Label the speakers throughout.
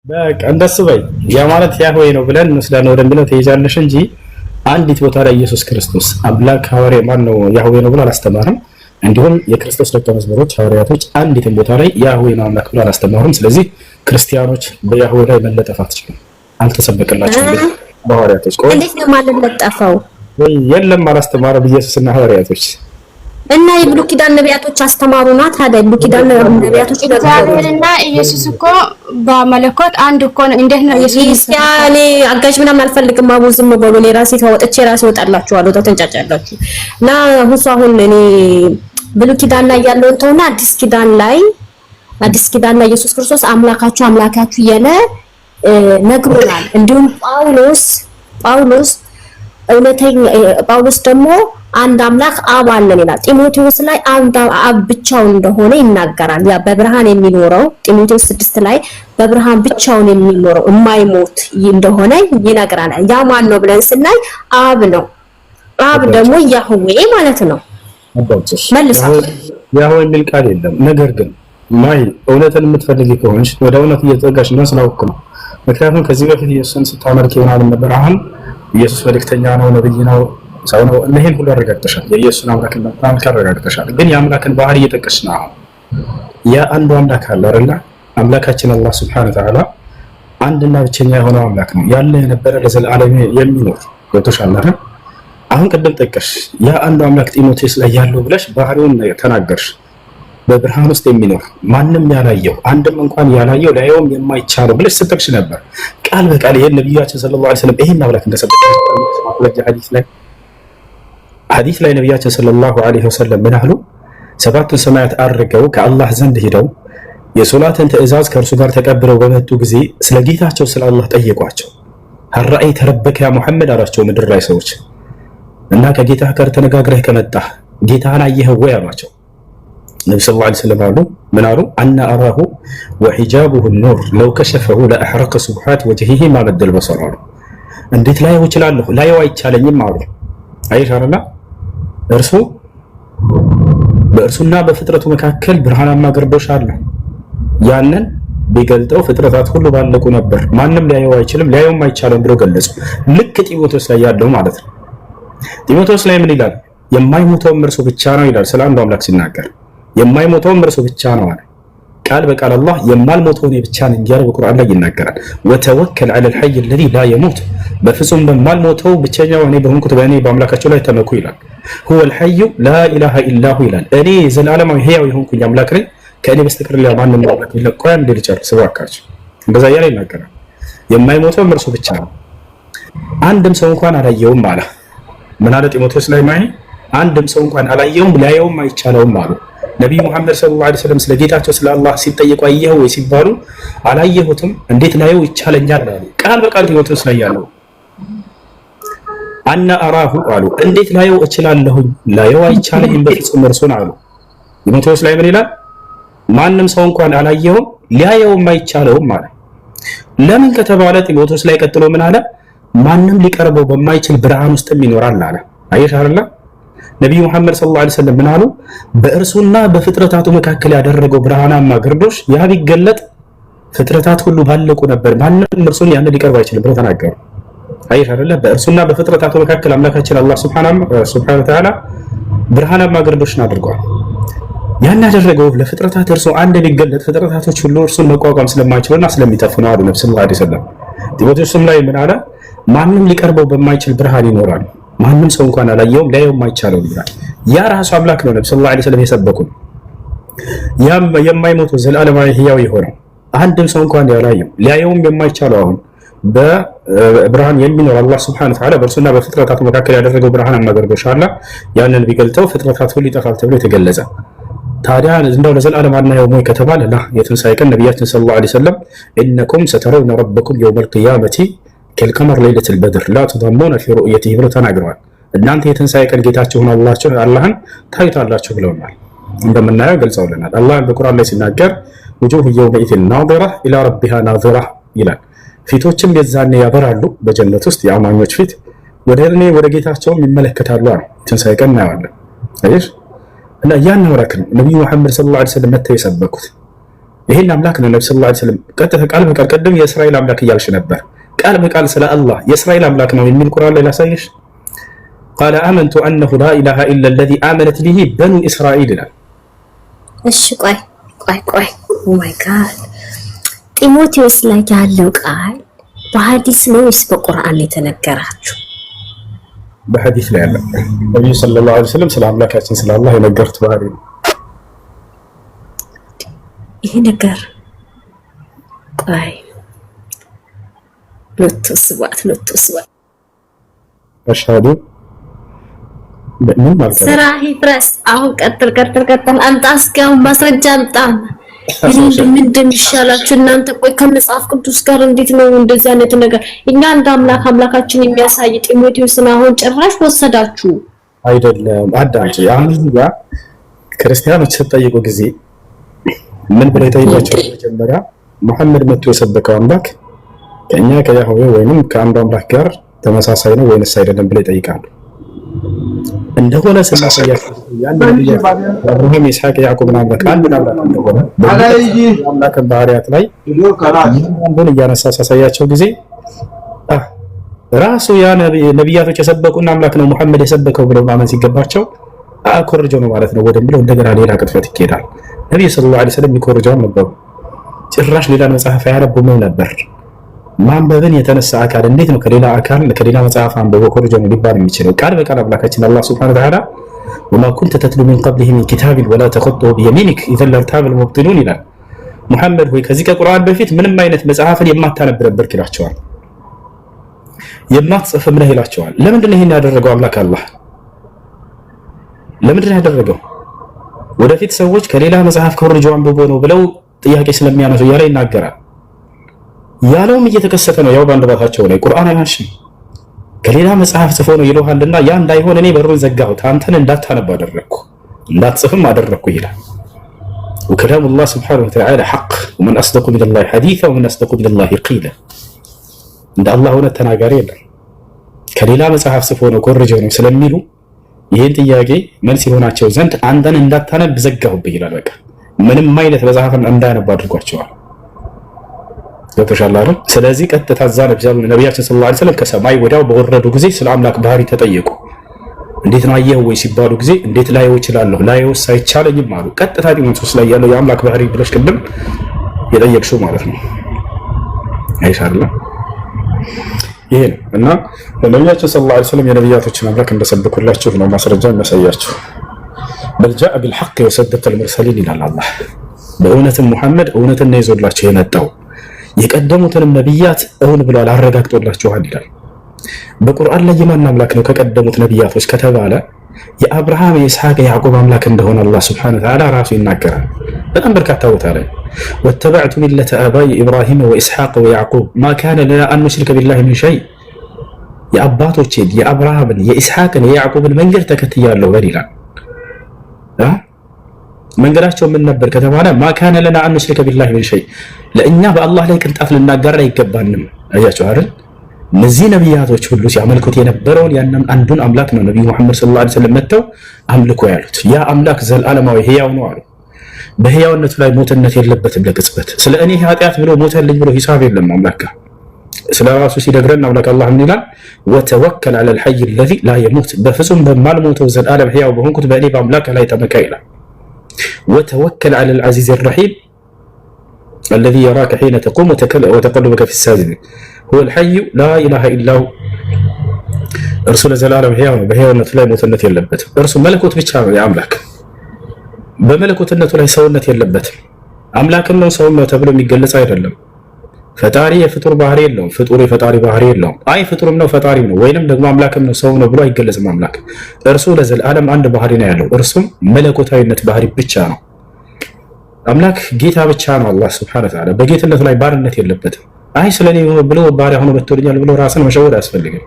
Speaker 1: በቃ እንደሱ በይ። ያ ማለት ያህዌ ነው ብለን እንወስዳለን ወደሚለው ተይዛለሽ እንጂ አንዲት ቦታ ላይ ኢየሱስ ክርስቶስ አምላክ ሐዋርያ ማን ነው ያህዌ ነው ብሎ አላስተማረም። እንዲሁም የክርስቶስ ደቀ መዝሙሮች ሐዋርያቶች አንዲትን ቦታ ላይ ያህዌ ነው አምላክ ብሎ አላስተማሩም። ስለዚህ ክርስቲያኖች በያህዌ ላይ መለጠፍ አትችሉም፣ አልተሰበከላቸውም። በሐዋርያቶች ቆይ
Speaker 2: እንዴት ነው ማለጠፈው?
Speaker 1: ወይ የለም አላስተማረም ኢየሱስና ሐዋርያቶች
Speaker 2: እና የብሉይ ኪዳን ነቢያቶች አስተማሩና። ታዲያ የብሉይ ኪዳን ነቢያቶች
Speaker 3: እግዚአብሔርና ኢየሱስ እኮ በመለኮት አንድ እኮ ነው። እንዴት ነው ኢየሱስ?
Speaker 2: ያኔ አጋዥ ምናምን አልፈልግም። አቡ ዝም በሉ። እኔ ራሴ ተወጥቼ ራሴ ወጣላችኋለሁ። ተንጫጫላችሁ እና አሁን እኔ ብሉይ ኪዳን ላይ ያለውን ተውና አዲስ ኪዳን ላይ ኢየሱስ ክርስቶስ አምላካችሁ እያለ ነግሮናል። እንዲሁም ጳውሎስ ደግሞ አንድ አምላክ አብ አለን ይላል። ጢሞቴዎስ ላይ አብ ብቻውን እንደሆነ ይናገራል። ያ በብርሃን የሚኖረው ጢሞቴዎስ 6 ላይ በብርሃን ብቻውን የሚኖረው የማይሞት እንደሆነ ይነግራል። ያ ማን ነው ብለን ስናይ አብ ነው። አብ ደግሞ ያህዌ ማለት ነው። መልሳ
Speaker 1: ያህዌ የሚል ቃል የለም። ነገር ግን ማይ እውነትን የምትፈልጊ ከሆንሽ ወደ እውነት እየተጠጋሽ ነው ስላውቅ ነው። ምክንያቱም ከዚህ በፊት ኢየሱስን ስታመልክ ይሆናል ነበር። አሁን ኢየሱስ መልእክተኛ ነው፣ ነብይ ነው፣ ሰው ነው። እነዚህን ሁሉ አረጋግጠሻል። የኢየሱስን አምላክን በጣም አረጋግጠሻል። ግን የአምላክን ባህሪ እየጠቀስሽ ነው። አሁን ያ አንዱ አምላክ አለ አይደል? አምላካችን አላህ Subhanahu Wa Ta'ala አንድና ብቸኛ የሆነው አምላክ ነው። ያለ የነበረ ለዘላለም የሚኖር ገብቶሻል አይደል? አሁን ቅድም ጠቀሽ ያ አንዱ አምላክ ጢሞቴዎስ ላይ ያለው ብለሽ ባህሪውን ተናገርሽ። በብርሃን ውስጥ የሚኖር ማንም ያላየው አንድም እንኳን ያላየው ላየውም የማይቻለው ብለሽ ስትጠቅሽ ነበር። ቃል በቃል ይሄን ነብያችን ሰለላሁ ዐለይሂ ወሰለም ይሄን አምላክ እንደሰበከ ሐዲስ ላይ ነብያችን ሰለላሁ ዐለይሂ ወሰለም ምን አሉ? ሰባቱን ሰማያት አድርገው ከአላህ ዘንድ ሄደው የሶላትን ትእዛዝ ከእርሱ ጋር ተቀብለው በመጡ ጊዜ ስለ ጌታቸው ስለ አላህ ጠየቋቸው። ሀራአይተ ረበከ ያ ሙሐመድ አላቸው ምድር ላይ ሰዎች እና ከጌታህ ጋር ተነጋግረህ ከመጣህ ጌታህን አየኸው ወይ አሏቸው። ነብዩ ሰለላሁ ዐለይሂ ወሰለም አሉ ምን አሉ? አና አራሁ ወሒጃቡሁ ኑር ለው ከሸፈሁ ለአሕረቀ ሱብሓት ወጅሂሂ ማ መደል በሰር አሉ። እንዴት ላየው እችላለሁ? ላየው አይቻለኝም አሉ። አይሻርላ በእርሱና በፍጥረቱ መካከል ብርሃናማ ግርዶሽ አለ። ያንን ቢገልጠው ፍጥረታት ሁሉ ባለቁ ነበር። ማንም ሊያየው አይችልም፣ ሊያየውም አይቻልም ብሎ ገለጹ። ልክ ጢሞቴዎስ ላይ ያለው ማለት ነው። ጢሞቴዎስ ላይ ምን ይላል? የማይሞተውም እርሱ ብቻ ነው ይላል። ስለ አንዱ አምላክ ሲናገር የማይሞተውም እርሱ ብቻ ነው አለ። ቃል በቃል አላህ የማልሞተው እኔ ብቻ ነኝ እያለ በቁርአን ላይ ይናገራል። ወተወከል ዐለል ሐይ አለዚ ላ የሙት በፍጹም በማልሞተው ብቸኛው እኔ በሆንኩት በእኔ በአምላካቸው ላይ ተመኩ ይላል። ሁወል ሐዩ ላ ኢላሃ ኢላሁ ይላል። እኔ ዘላለማዊ ሕያው የሆንኩኝ አምላክ ነኝ፣ ከእኔ በስተቀር ሌላ ማንም አምላክ የለም። ቆይ አንዴ ልጨርስ እባካችሁ። እንደዛ እያለ ይናገራል። የማይሞተውም እርሱ ብቻ ነው። አንድም ሰው እንኳን አላየውም አለ። ምን አለ ጢሞቴዎስ ላይ ማይ አንድም ሰው እንኳን አላየውም ሊያየውም አይቻለውም አሉ። ነብዩ መሐመድ ሰለላሁ ዐለይሂ ወሰለም ስለ ጌታቸው ስለ አላህ ሲጠየቁ አየኸው ወይ ሲባሉ አላየሁትም እንዴት ላየው ይቻለኛል አሉ። ቃል በቃል ጢሞቴዎስ ላይ ያለው አና አራሁ አሉ እንዴት ላየው እችላለሁኝ ላየው አይቻለኝም በፍጹም እርሱን አሉ። ጢሞቴዎስ ላይ ምን ይላል? ማንም ሰው እንኳን አላየውም ሊያየውም አይቻለውም አለ። ለምን ከተባለ ጢሞቴዎስ ላይ ቀጥሎ ምን አለ? ማንም ሊቀርበው በማይችል ብርሃን ውስጥም ይኖራል አለ። አይሻርላ ነብዩ መሐመድ ሰለላሁ ዐለይሂ ወሰለም ምን አሉ? በእርሱና በፍጥረታቱ መካከል ያደረገው ብርሃናማ ግርዶሽ ያ ቢገለጥ ፍጥረታት ሁሉ ባለቁ ነበር፣ ማንም እርሱን ያን ሊቀርብ አይችልም ብለው ተናገሩ። አይሽ አይደለ? በእርሱና በፍጥረታቱ መካከል አምላካችን አላህ Subhanahu Wa Ta'ala ብርሃናማ ግርዶሽን አድርጓል። ያን ያደረገው ለፍጥረታት እርሱ አንድ ቢገለጥ ፍጥረታቶች ሁሉ እርሱን መቋቋም ስለማይችሉና ስለሚጠፉ ነው አሉ ነብዩ ሰለላሁ ዐለይሂ ወሰለም። ጢሞቴዎስም ላይ ምን አለ? ማንም ሊቀርበው በማይችል ብርሃን ይኖራል፣ ማንም ሰው እንኳን አላየውም ሊያየውም አይቻለውም ይላል። ያ ራሱ አምላክ ነው ነብዩ ሰለላሁ ዐለይሂ ወሰለም የሰበኩን። ያም የማይሞተው ዘላለማዊ ሕያው የሆነው አንድም ሰው እንኳን ያላየው ሊያየውም የማይቻለው አሁን በብርሃን የሚኖር አላህ Subhanahu Wa Ta'ala በእርሱና በፍጥረታቱ መካከል ያደረገው ብርሃናማ ግርዶሽ አለ። ያንን ቢገልጠው ፍጥረታት ሁሉ ይጠፋል ተብሎ የተገለጸ። ታዲያ እንደው ለዘላለም አናየውም ወይ ከተባለ የትንሣኤ ቀን ነብያችን ሰለላሁ ዐለይሂ ወሰለም ኢነኩም ሰተረውነ ረበኩም የውመል ቂያመቲ ከልቀመር ለይለቱል በድር ላ ተضمون في رؤيته ብለው ተናግረዋል። እናንተ የትንሣኤ ቀን ጌታችሁን አላህን ታዩታላችሁ ብለውናል። እንደምናየው ገልጸውልናል። አላህ በቁርአን ላይ ሲናገር وجوه يومئذ ناظرة إلى ربها ناظرة ይላል። ፊቶችም የዛኔ ያበራሉ በጀነት ውስጥ የአማኞች ፊት ወደ ጌታቸውም ይመለከታሉ አለ። ትንሣኤ ቀን እናየዋለን። አይሽ እና ያን ወራክ ነብዩ መሐመድ ሰለላሁ ዐለይሂ ወሰለም መተው የሰበኩት ይሄን አምላክ ነው ነብዩ ሰለላሁ ዐለይሂ ወሰለም ቀጥታ ቃል በቃል ቀደም የእስራኤል አምላክ እያልሽ ነበር። ቃል በቃል ስለ አላህ የእስራኤል አምላክ ነው የሚል ቁርአን ላይ ላሳየሽ። ቃለ አመንቱ አነሁ ላ ኢላሃ ኢላ አለዚ አመነት ቢሂ በኑ እስራኤል ይላል።
Speaker 2: እሺ ቆይ ኦ ማይ ጋድ ጢሞቴዎስ ላይ ያለው ቃል በሐዲስ ነው ወይስ በቁርአን የተነገራችሁ?
Speaker 1: በሐዲስ ላይ ያለ ነብዩ ሰለላሁ ዐለይሂ ወሰለም ስለ አምላካችን ስለ አላህ የነገሩት ባህሪ ነው። ይሄ ነገር ቆይ ሎቱ ስባት አሻዱ ምን ማለት ነው?
Speaker 2: ስራህ ይፍረስ። አሁን ቀጥል አምጣ፣ እስካሁን ማስረጃ አምጣ። ምንድን ይሻላችሁ እናንተ? ቆይ ከመጽሐፍ ቅዱስ ጋር እንዴት ነው እንደዚህ አይነት ነገር? እኛ እንደ አምላካችን የሚያሳይ ጢሞቴዎስን አሁን ጭራሽ ወሰዳችሁ
Speaker 1: አይደለም? አዳምጪ። አሁን እዚህ ጋር ክርስቲያኖች ሲጠይቁ ጊዜ ምን ብለው ይጠይቃቸው? መጀመሪያ መሐመድ መጥቶ የሰበከው አምላክ ከእኛ ከያህዌ ወይንም ከአንዱ አምላክ ጋር ተመሳሳይ ነው ወይንስ አይደለም ብለው ይጠይቃሉ። እንደሆነ ስናሳያቸው ያን አብርሃም ይስሐቅ ያዕቆብ አምላክ አንድ አምላክ እንደሆነ አምላክ ባህሪያት ላይ አንዱን እያነሳ ሳሳያቸው ጊዜ ራሱ ያ ነብያቶች የሰበኩና አምላክ ነው መሐመድ የሰበከው ብለው ማመን ሲገባቸው አኮርጆ ነው ማለት ነው ወደሚለው እንደገና ሌላ ቅጥፈት ይኬዳል። ነብዩ ሰለላሁ ዐለይሂ ወሰለም ይኮርጃው ነበሩ። ጭራሽ ሌላ መጽሐፍ አያነቡም ነበር። ማንበብን የተነሳ አካል እንዴት ነው ከሌላ አካል ከሌላ መጽሐፍ አንብቦ ኮርጆ ነው ሊባል የሚችለው? ቃል በቃል አምላካችን አላህ ሱብሓነሁ ወተዓላ ወማ ኩንተ ተትሉ ሚን ቀብሊሂ ሚን ኪታቢን ወላ ተኹጡሁ ቢየሚኒክ ኢዘን ለርታበል ሙብጢሉን ይላል። ሙሐመድ ሆይ ከዚህ ከቁርአን በፊት ምንም አይነት መጽሐፍን የማታነብ ነበርክ ይላቸዋል። የማትጽፍም ነህ ይላቸዋል። ለምንድን ነው ይሄን ያደረገው አምላክ አላህ? ለምንድን ነው ያደረገው? ወደፊት ሰዎች ከሌላ መጽሐፍ ኮርጆ አንብቦ ነው ብለው ጥያቄ ስለሚያነሱ እያለ ይናገራል። ያለውም እየተከሰተ ነው። ያው ባንደባታቸው ላይ ቁርአን አይዋሽም። ከሌላ መጽሐፍ ጽፎ ነው ይለዋልና ያ እንዳይሆን እኔ በሩን ዘጋሁት፣ አንተን እንዳታነብ አደረግኩ፣ እንዳትጽፍም አደረግኩ ይላል። ወከላሙላህ ሱብሓነሁ ወተዓላ ሐቅ ወመን አስደቁ ሚነላሂ ሐዲሳ ወመን አስደቁ ሚነላሂ ቂላ። እንደ አላህ እውነት ተናጋሪ የለም። ከሌላ መጽሐፍ ጽፎ ነው ኮርጀው ነው ስለሚሉ ይህን ጥያቄ መልስ የሆናቸው ዘንድ አንተን እንዳታነብ ዘጋሁብህ ይላል። በቃ ምንም አይነት መጽሐፍን እንዳያነብ አድርጓቸዋል። ተሻላሩ። ስለዚህ ቀጥታ እዛ ነብያችን ሰለላሁ ዐለይሂ ወሰለም ከሰማይ ወዲያው በወረዱ ጊዜ ስለ አምላክ ባህሪ ተጠየቁ። እንዴት ነው አየህ ወይ ሲባሉ ጊዜ እንዴት ላየው እችላለሁ? ላየውስ አይቻለኝም አሉ። ቀጥታ ጢሞቴዎስ ላይ ያለው የአምላክ ባህሪ ብለሽ ቅድም የጠየቅሽው ማለት ነው። አይሻላ ይሄ ነው። እና ነብያችን ሰለላሁ ዐለይሂ ወሰለም የነብያቶችን አምላክ እንደሰበኩላችሁ ነው ማስረጃ የሚያሳያችሁ። በልጃአ ቢልሐቅ ወሰደቀል ሙርሰሊን ይላል አላህ። በእውነትም ሙሐመድ እውነትን ነው ይዞላቸው የመጣው የቀደሙትንም ነብያት እውን ብሏል አረጋግጦላችኋል ይላል። በቁርአን ላይ የማን አምላክ ነው ከቀደሙት ነብያቶች ከተባለ የአብርሃም የይስሐቅ የያዕቆብ አምላክ እንደሆነ አላህ ሱብሓነሁ ወተዓላ ራሱ ይናገራል። በጣም በርካታ ቦታ ላይ ወተበዕቱ ሚለተ አባይ ኢብራሂም ወኢስሐቅ ወያዕቆብ ማ ካነ ለና አን ኑሽሪከ ቢላሂ ሚን ሸይ፣ የአባቶቼን የአብርሃምን የኢስሐቅን የያዕቆብን መንገድ ተከትያለሁ በል ይላል። መንገዳቸው ምን ነበር ከተባለ ማ ካነ ለና አን ኑሽሪከ ቢላሂ ሚን ሸይ፣ ለእኛ በአላህ ላይ ቅንጣት ልናጋራ አይገባንም። አያችሁ አይደል? እነዚህ ነብያቶች ሁሉ ሲያመልኩት የነበረውን ያንን አንዱን አምላክ ነው ነብዩ መሐመድ ሰለላሁ ዐለይሂ ወሰለም መጥተው አምልኮ ያሉት። ያ አምላክ ዘላለማዊ ሕያው ነው አሉ። በሕያውነቱ ላይ ሞትነት የለበትም ለቅጽበት። ስለ እኔ ኃጢአት ብሎ ሞተልኝ ብሎ ሂሳብ የለም አምላክ። ስለ ራሱ ሲነግረን አምላክ አላህ ምን ይላል? ወተወከል ዐለል ሐይ አለዚ ላ የሙት፣ በፍጹም በማልሞተው ዘላለም ሕያው በሆንኩት በእኔ በአምላክ ላይ ተመካ ይላል። ወተወከል ዐለል ዐዚዝ አልረሒም አለዚ የራከ ሒነ ተቁም ወተቀሉበከ ፊሳጅዲን ሁወል ሐዩ ላ ኢላሃ ኢላሁ። እርሱ ለዘላለም ሕያው ነው፣ በሕያውነቱ ላይ ሞትነት የለበትም። እርሱ መለኮት ብቻ ነው የአምላክ። በመለኮትነቱ ላይ ሰውነት የለበትም። አምላክም ነው ሰውም ነው ተብሎ የሚገለጽ አይደለም። ፈጣሪ የፍጡር ባህሪ የለውም፣ ፍጡር የፈጣሪ ባህሪ የለውም። አይ ፍጡርም ነው ፈጣሪም ነው ወይንም ደግሞ አምላክም ነው ሰው ነው ብሎ አይገለጽም። አምላክ እርሱ ለዘላለም አንድ ባህሪ ነው ያለው፣ እርሱም መለኮታዊነት ባህሪ ብቻ ነው። አምላክ ጌታ ብቻ ነው። አላህ ሱብሓነሁ ወተዓላ በጌትነቱ ላይ ባርነት የለበትም። አይ ስለኔ ብሎ ባሪያ ሆኖ መጥቶልኛል ብሎ ራስን መሸወድ አያስፈልግም።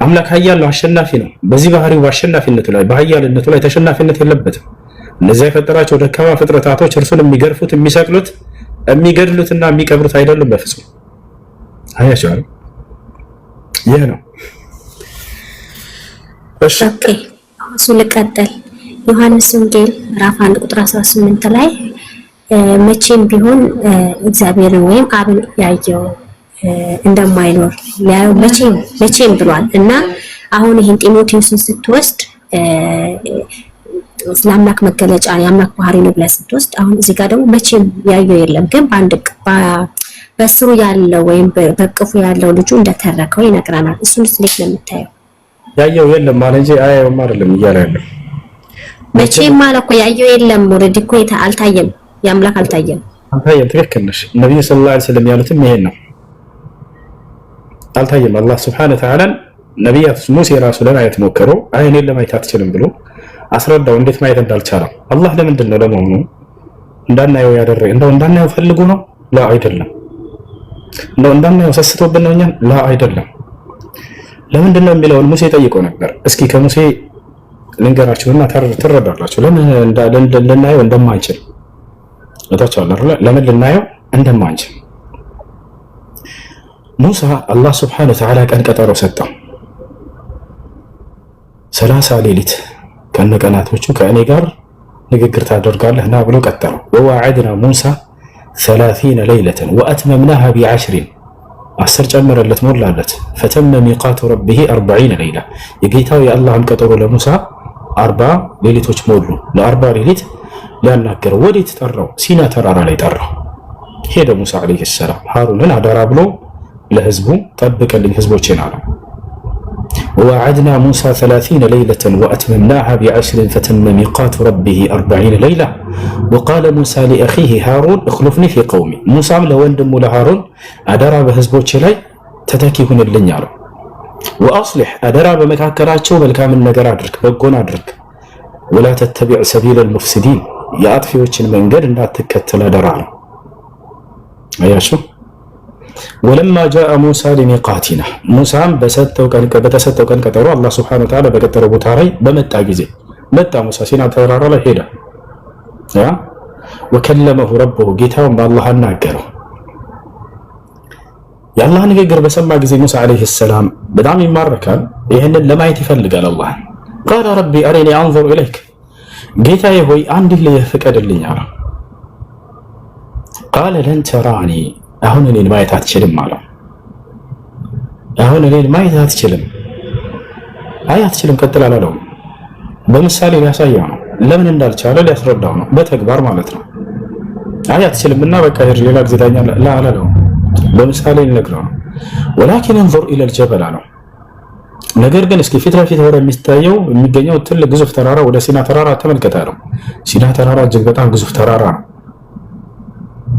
Speaker 1: አምላክ ኃያል ነው፣ አሸናፊ ነው። በዚህ ባህሪው በአሸናፊነቱ ላይ በኃያልነቱ ላይ ተሸናፊነት የለበትም። እነዚያ የፈጠራቸው ደካማ ፍጥረታቶች እርሱን የሚገርፉት፣ የሚሰቅሉት፣ የሚገድሉትና የሚቀብሩት አይደሉም በፍጹም። አያችሁ አይደል? ይህ ነው። እሺ
Speaker 2: ኦኬ፣ እሱ ልቀጥል። ዮሐንስ ወንጌል ምዕራፍ 1 ቁጥር 18 ላይ መቼም ቢሆን እግዚአብሔርን ወይም አብን ያየው እንደማይኖር ያው መቼም ብሏል እና አሁን ይሄን ጢሞቴዎስን ስትወስድ ለአምላክ መገለጫ የአምላክ ባህሪ ነው ብለህ ስትወስድ አሁን እዚህ ጋር ደግሞ መቼም ያየው የለም ግን በስሩ ያለው ወይም በቅፉ ያለው ልጁ እንደተረከው ይነግረናል። እሱንስ እንዴት ነው የምታየው?
Speaker 1: ያየው የለም ማለት እንጂ አያየውም አይደለም እያለ ያለው
Speaker 2: መቼም ማለት እኮ ያየው የለም ኦልሬዲ እኮ አልታየም፣ የአምላክ አልታየም።
Speaker 1: ትክክል ነሽ። ነብዩ ሰለላሁ ዐለይሂ ወሰለም ያሉትም ይሄን ነው። አልታየም። አላህ ሱብሓነሁ ወተዓላ ነቢያት ሙሴ ራሱ ለማየት ሞከረው፣ አይኔን ለማየት አትችልም ብሎ አስረዳው እንዴት ማየት እንዳልቻለው። አላህ ለምንድን ነው ለመሆኑ እንዳናየው ያደረገ? እንደው እንዳናየው ፈልጉ ነው? ላ አይደለም። እንደው እንዳናየው ሰስቶብን ነው እኛን? ላ አይደለም። ለምንድን ነው የሚለውን ሙሴ ጠይቆ ነበር። እስኪ ከሙሴ ልንገራችሁና ትረዳላችሁ ለምን ልናየው እንደማንችል ለምን ልናየው እንደማንችል። ሙሳ አላህ ስብሐነሁ ወተዓላ ቀን ቀጠሮ ሰጠው። 30 ሌሊት ከነቀናቶቹ ከእኔ ጋር ንግግር ታደርጋለህ ና ብሎ ቀጠረው። ወዋዕድና ሙሳ 30 ለይለተን ወአትመምናሃ ቢ10 10 ጨመረለት ሞላለት። ፈተመ ሚቃቱ ረቢሂ 40 ለይላ የጌታው የአላህም ቀጠሮ ለሙሳ 40 ሌሊቶች ሞሉ። ለ40 ሌሊት ሊያናገረው ወዴት ጠራው? ሲና ተራራ ላይ ጠራው። ሄደ ሙሳ ዓለይሂ ሰላም ሃሩንን አደራ ብሎ ለህዝቡ ጠብቅልኝ ህዝቦቼን አለው። ووعدنا موسى 30 ليلة وأتممناها ب10 فتم ميقات ربه 40 ليلة وقال موسى لأخيه هارون اخلفني في قومي موسى لوندم لهارون أدرى بهزبوتش لي تتكيهن اللي وأصلح أدرى بمكاكراتشو بالكامل النقر أدرك بقون أدرك ولا تتبع سبيل المفسدين يا أطفي وجه المنقر لا تكتل أدرى أياشو ولما جاء موسى لميقاتنا موسى بتستو كان كتروا الله سبحانه وتعالى بكتروا بوتاري بمتا غزي متى موسى سينا ترارا لا هيدا يا وكلمه ربه ጌታውን በአላህ አናገረው። የአላህ ንግግር በሰማ ጊዜ ሙሳ አለይሂ ሰላም በጣም ይማረካል። ይሄንን ለማየት ይፈልጋል። አላህ قال ربي أرني أنظر إليك ጌታዬ ሆይ አንድ ለፍቀድልኝ አለ። قال لن تراني አሁን እኔን ማየት አትችልም ማለት አሁን እኔን ማየት አትችልም አትችልም ቀጥል አላለው። በምሳሌ ሊያሳየው ነው። ለምን እንዳልቻለ ሊያስረዳው ነው በተግባር ማለት ነው። አትችልምና በቃ ሌላ ጊዜ ታኛለህ ላ አላለው። በምሳሌ ሊነግረው ነው። ولكن انظر الى الجبل አለው። ነገር ግን እስኪ ፊት ለፊት ወደ የሚታየው የሚገኘው ትልቅ ግዙፍ ተራራ ወደ ሲና ተራራ ተመልከታለሁ። ሲና ተራራ እጅግ በጣም ግዙፍ ተራራ ነው።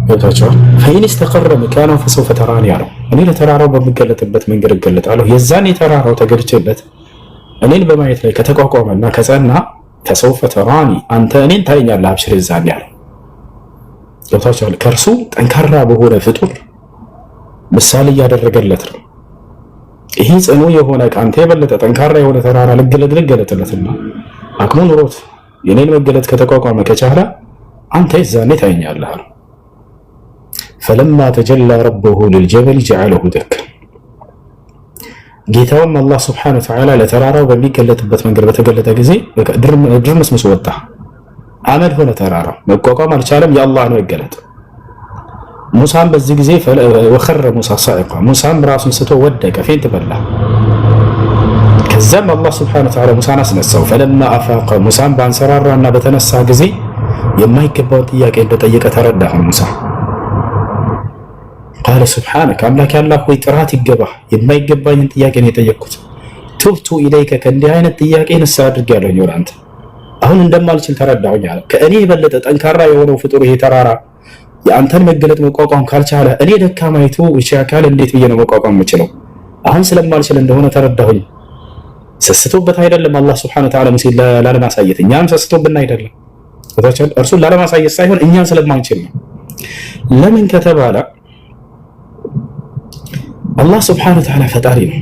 Speaker 1: ወታቸው فإن استقر مكانه فسوف تراني አለው። እኔ ለተራራው በሚገለጥበት መንገድ እገለጣለሁ። የዛኔ ተራራው ተገድቼበት እኔን በማየት ላይ ከተቋቋመና ከጸና فسوف تراني አንተ እኔን ታየኛለህ አብሽር የዛኔ አለው። ወታቸው ከርሱ ጠንካራ በሆነ ፍጡር ምሳሌ ያደረገለት ነው። ይሄ ጽኑ የሆነ ቃንተ የበለጠ ጠንካራ የሆነ ተራራ ልገለጥለትና አቅሙ ኑሮት የኔን መገለጥ ከተቋቋመ ከቻለ አንተ የዛኔ ታየኛለህ አለው። فلما تجلى ربه للجبل جعله دكا ጌታውም አላህ Subhanahu Wa Ta'ala ለተራራው በሚገለጥበት መንገድ በተገለጠ ጊዜ ድርምስምስ ወጣ። አመድ ሆነ። ተራራው መቋቋም አልቻለም የአላህን መገለጥ። ሙሳም በዚህ ጊዜ ወخر موسى صاعقا ሙሳም ራሱን ስቶ ወደቀ፣ ፌንት በላ። ከዛም አላህ Subhanahu Wa Ta'ala ሙሳን አስነሳው። فلما افاق ሙሳም ባንሰራራና በተነሳ ጊዜ የማይገባው ጥያቄ እንደጠየቀ ተረዳ ሙሳ። قال سبحانك አምላክ ያላህ ሆይ ጥራት ይገባ የማይገባኝን ጥያቄ ነው የጠየቅኩት። ቱብቱ ኢለይከ ከእንዲህ አይነት ጥያቄ ንስሐ አድርጌያለሁ ወደ አንተ። አሁን እንደማልችል ተረዳሁኝ አለ። ከእኔ የበለጠ ጠንካራ የሆነው ፍጡር ይሄ ተራራ የአንተን መገለጥ መቋቋም ካልቻለ እኔ ደካማይቱ እቺ አካል እንዴት ብዬ ነው መቋቋም የምችለው? አሁን ስለማልችል እንደሆነ ተረዳሁኝ። ሰስቶበት አይደለም አላህ Subhanahu Wa Ta'ala ሙሴ ላለማሳየት፣ እኛም ሰስቶብን አይደለም እርሱን ላለማሳየት ሳይሆን እኛን ስለማንችል ነው። ለምን ከተባለ አላህ Subhanahu Wa Ta'ala ፈጣሪ ነው።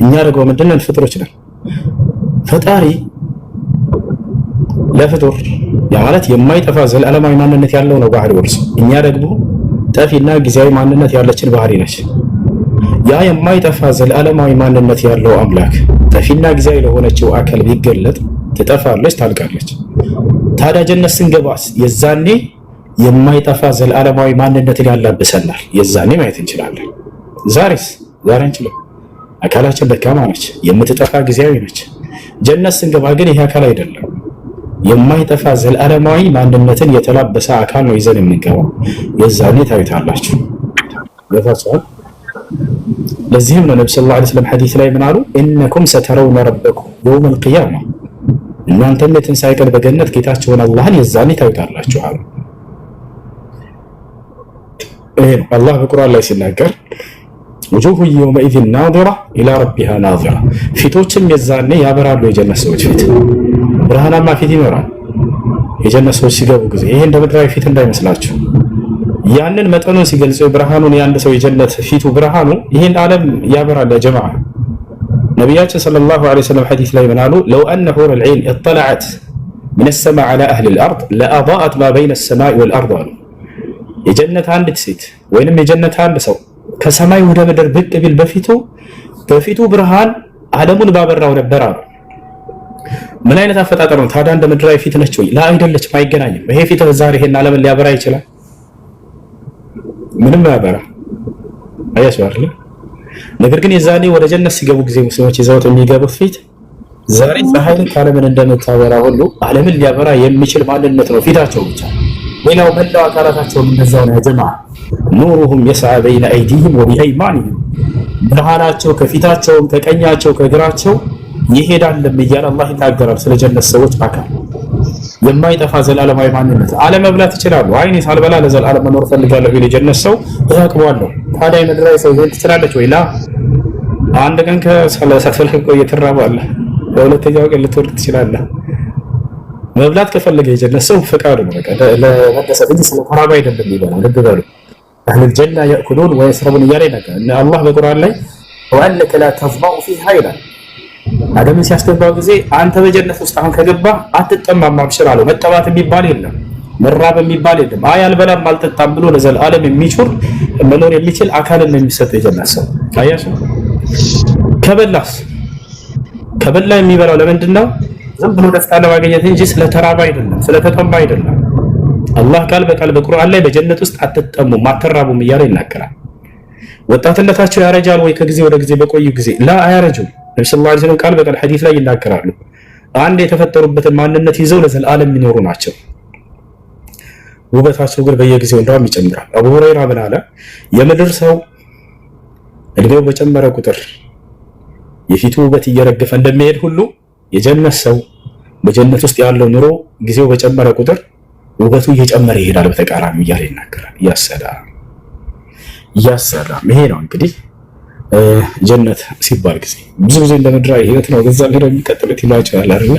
Speaker 1: እኛ ደግሞ ምንድነው? ፍጡሮች ነን። ፈጣሪ ለፍጡር ያ ማለት የማይጠፋ ዘላለማዊ ማንነት ያለው ነው ባህሪው እርሱ። እኛ ደግሞ ጠፊና ጊዜያዊ ማንነት ያለችን ባህሪ ነች። ያ የማይጠፋ ዘላለማዊ ማንነት ያለው አምላክ ጠፊና ጊዜያዊ ለሆነችው አካል ቢገለጥ ትጠፋለች፣ ታልቃለች። ታዲያ ጀነት ስንገባስ የዛኔ የማይጠፋ ዘላለማዊ ማንነትን ያላብሰናል። የዛኔ ማየት እንችላለን። ዛሬ አንችልም። አካላችን ደካማ ነች፣ የምትጠፋ ጊዜያዊ ነች። ጀነት ስንገባ ግን ይሄ አካል አይደለም፣ የማይጠፋ ዘላለማዊ ማንነትን የተላበሰ አካል ነው ይዘን የምንገባው። የዛኔ ታዩታላችሁ። ገፋችኋል። ለዚህም ነው ነብዩ ሰለላሁ ዐለይሂ ወሰለም ሐዲስ ላይ ምን አሉ? ኢነኩም ሰተረውነ ረበኩም የውመል ቂያማ፣ እናንተም የትንሣኤ ቀን በገነት ጌታችሁን አላህን የዛኔ ታዩታላችሁ አሉ። ይሄ ነው አላህ በቁርአን ላይ ሲናገር ውጁሁ የውመኢዚን ናዚራ ኢላ ረቢሃ ናዚራ፣ ፊቶችም የዛኔ ያበራሉ። የጀነት ሰዎች ፊት ብርሃናማ ፊት ይኖራል የጀነት ሰዎች ሲገቡ ጊዜ። ይሄ እንደ ምድራዊ ፊት እንዳይመስላችሁ። ያንን መጠኑን ሲገልጹ ብርሃኑን የአንድ ሰው የጀነት ፊቱ ብርሃኑ ይሄን ዓለም ያበራል። ያ ጀማዓ ነቢያችን ሰለላሁ ዐለይሂ ወሰለም ሐዲስ ላይ ምን አሉ? ለው አነ ሑረል ዐይን ኢጥለዐት ሚነ ሰማዕ ዐላ አህሊል አርድ ለአضአት ማ በይነ ሰማዕ ወልአርድ አሉ። የጀነት አንዲት ሴት ወይንም የጀነት አንድ ሰው ከሰማይ ወደ ምድር ብቅ ቢል በፊቱ ብርሃን ዓለሙን ባበራው ነበር አሉ። ምን አይነት አፈጣጠር ነው ታዲያ? እንደ ምድራዊ ፊት ነች ወይ? ላ አይደለችም፣ አይገናኝም። ይሄ ፊት ዛሬ ይሄን ዓለምን ሊያበራ ይችላል? ምንም ያበራ አያችሁ አይደል? ነገር ግን የዛኔ ወደ ጀነት ሲገቡ ጊዜ ሙስሊሞች ይዘውት የሚገቡት ፊት ዛሬ ፀሐይ ዓለምን እንደምታበራ ሁሉ ዓለምን ሊያበራ የሚችል ማንነት ነው ፊታቸው ብቻ። ሌላው መላው አካላታቸውም እንደዛው ነው። ጀማ ኑሩሁም የስዓ በይነ አይዲሂም ወቢአይማኒሂም፣ ብርሃናቸው ከፊታቸውም ከቀኛቸው ከግራቸው ይሄዳልም እያለ አላህ ይናገራል ስለ ጀነት ሰዎች አካል። የማይጠፋ ዘላለማዊ ማንነት አለመብላት ይችላሉ። አይኔ ሳልበላ ለዘላለም መኖር ፈልጋለሁ ይል የጀነት ሰው ያቅባለሁ። ታዲያ ምድራዊ ሰው ይሄን ትችላለች ወይ? ላ አንድ ቀን ከ30 ሰዓት ቆይተህ ትራባለህ፣ በሁለተኛው ቀን ልትወርድ ትችላለህ። መብላት ከፈለገ የጀነት ሰው ፈቃዱ ነው። በቃ ለመደሰት እንጂ ስለ ተራባ አይደለም ይበላል። ልብ በሉ አህሉል ጀና ያእኩሉን ወየሽረቡን እያለ ይናገራል አላህ በቁርአን ላይ ወአነከ ላ ተዝመኡ ፊሃ ይላል። አደምን ሲያስገባው ጊዜ አንተ በጀነት ውስጥ አሁን ከገባህ አትጠማም አብሽር አለው። መጠባት የሚባል የለም፣ መራብ የሚባል የለም። አይ አልበላም አልጠጣም ብሎ ለዘላለም የሚችል መኖር የሚችል አካልን ነው የሚሰጥ የጀነት ሰው። አያችሁ ከበላ የሚበላው ለምንድን ነው? ዝም ብሎ ደስታ ለማግኘት እንጂ ስለተራባ አይደለም፣ ስለተጠማ አይደለም። አላህ ቃል በቃል በቁርአን ላይ በጀነት ውስጥ አትጠሙም አትራቡም እያለ ይናገራል። ወጣትነታቸው ያረጃል ወይ ከጊዜ ወደ ጊዜ በቆዩ ጊዜ? ላ አያረጁም። ነብዩ ሰለላሁ ዐለይሂ ወሰለም ቃል በቃል ሐዲስ ላይ ይናገራሉ። አንድ የተፈጠሩበትን ማንነት ይዘው ለዘላለም የሚኖሩ ናቸው። ውበታቸው ግን በየጊዜው እንደውም ይጨምራል። አቡ ሁረይራ ምን አለ? የምድር ሰው እድሜው በጨመረ ቁጥር የፊቱ ውበት እየረገፈ እንደሚሄድ ሁሉ የጀነት ሰው በጀነት ውስጥ ያለው ኑሮ ጊዜው በጨመረ ቁጥር ውበቱ እየጨመረ ይሄዳል። በተቃራኒው እያለ ይናገራል። እያሰራ ይሄ ነው እንግዲህ ጀነት ሲባል ጊዜ ብዙ ጊዜ እንደ ምድራዊ ህይወት ነው። በዛ ላይ የሚቀጥሉት ይላቸዋል አይደል?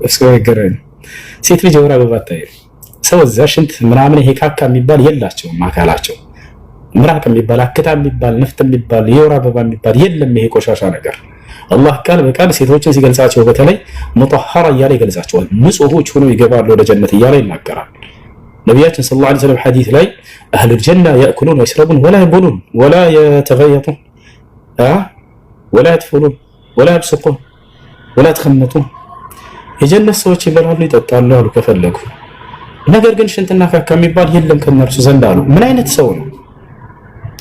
Speaker 1: እሱ ነገረኝ። ሴት ልጅ ወራ በባታ ሰው እዛ ሽንት ምናምን ይሄ ካካ የሚባል የላቸውም። አካላቸው ምራቅ የሚባል አክታ የሚባል ንፍጥ የሚባል የወራ አበባ የሚባል የለም። ይሄ ቆሻሻ ነገር አላህ ቃል በቃል ሴቶችን ሲገልጻቸው በተለይ ሙጠሐራ እያለ ይገልጻቸዋል። ንጹሆች ሆነው ይገባሉ ወደ ጀነት እያለ ይናገራል። ነቢያችን ሰለላሁ ዐለይሂ ወሰለም ሐዲስ ላይ አህሉል ጀና ያእኩሉን ወይሽረቡን ወላ ይቡሉን ወላ የተገየጡን ወላ ይጥፉሉን ወላ ይብስቁን ወላ ይተኸመጡን፣ የጀነት ሰዎች ይበላሉ ይጠጣሉ አሉ ከፈለጉ። ነገር ግን ሽንትና ካካ የሚባል የለም ከነርሱ ዘንድ አሉ። ምን አይነት ሰው ነው?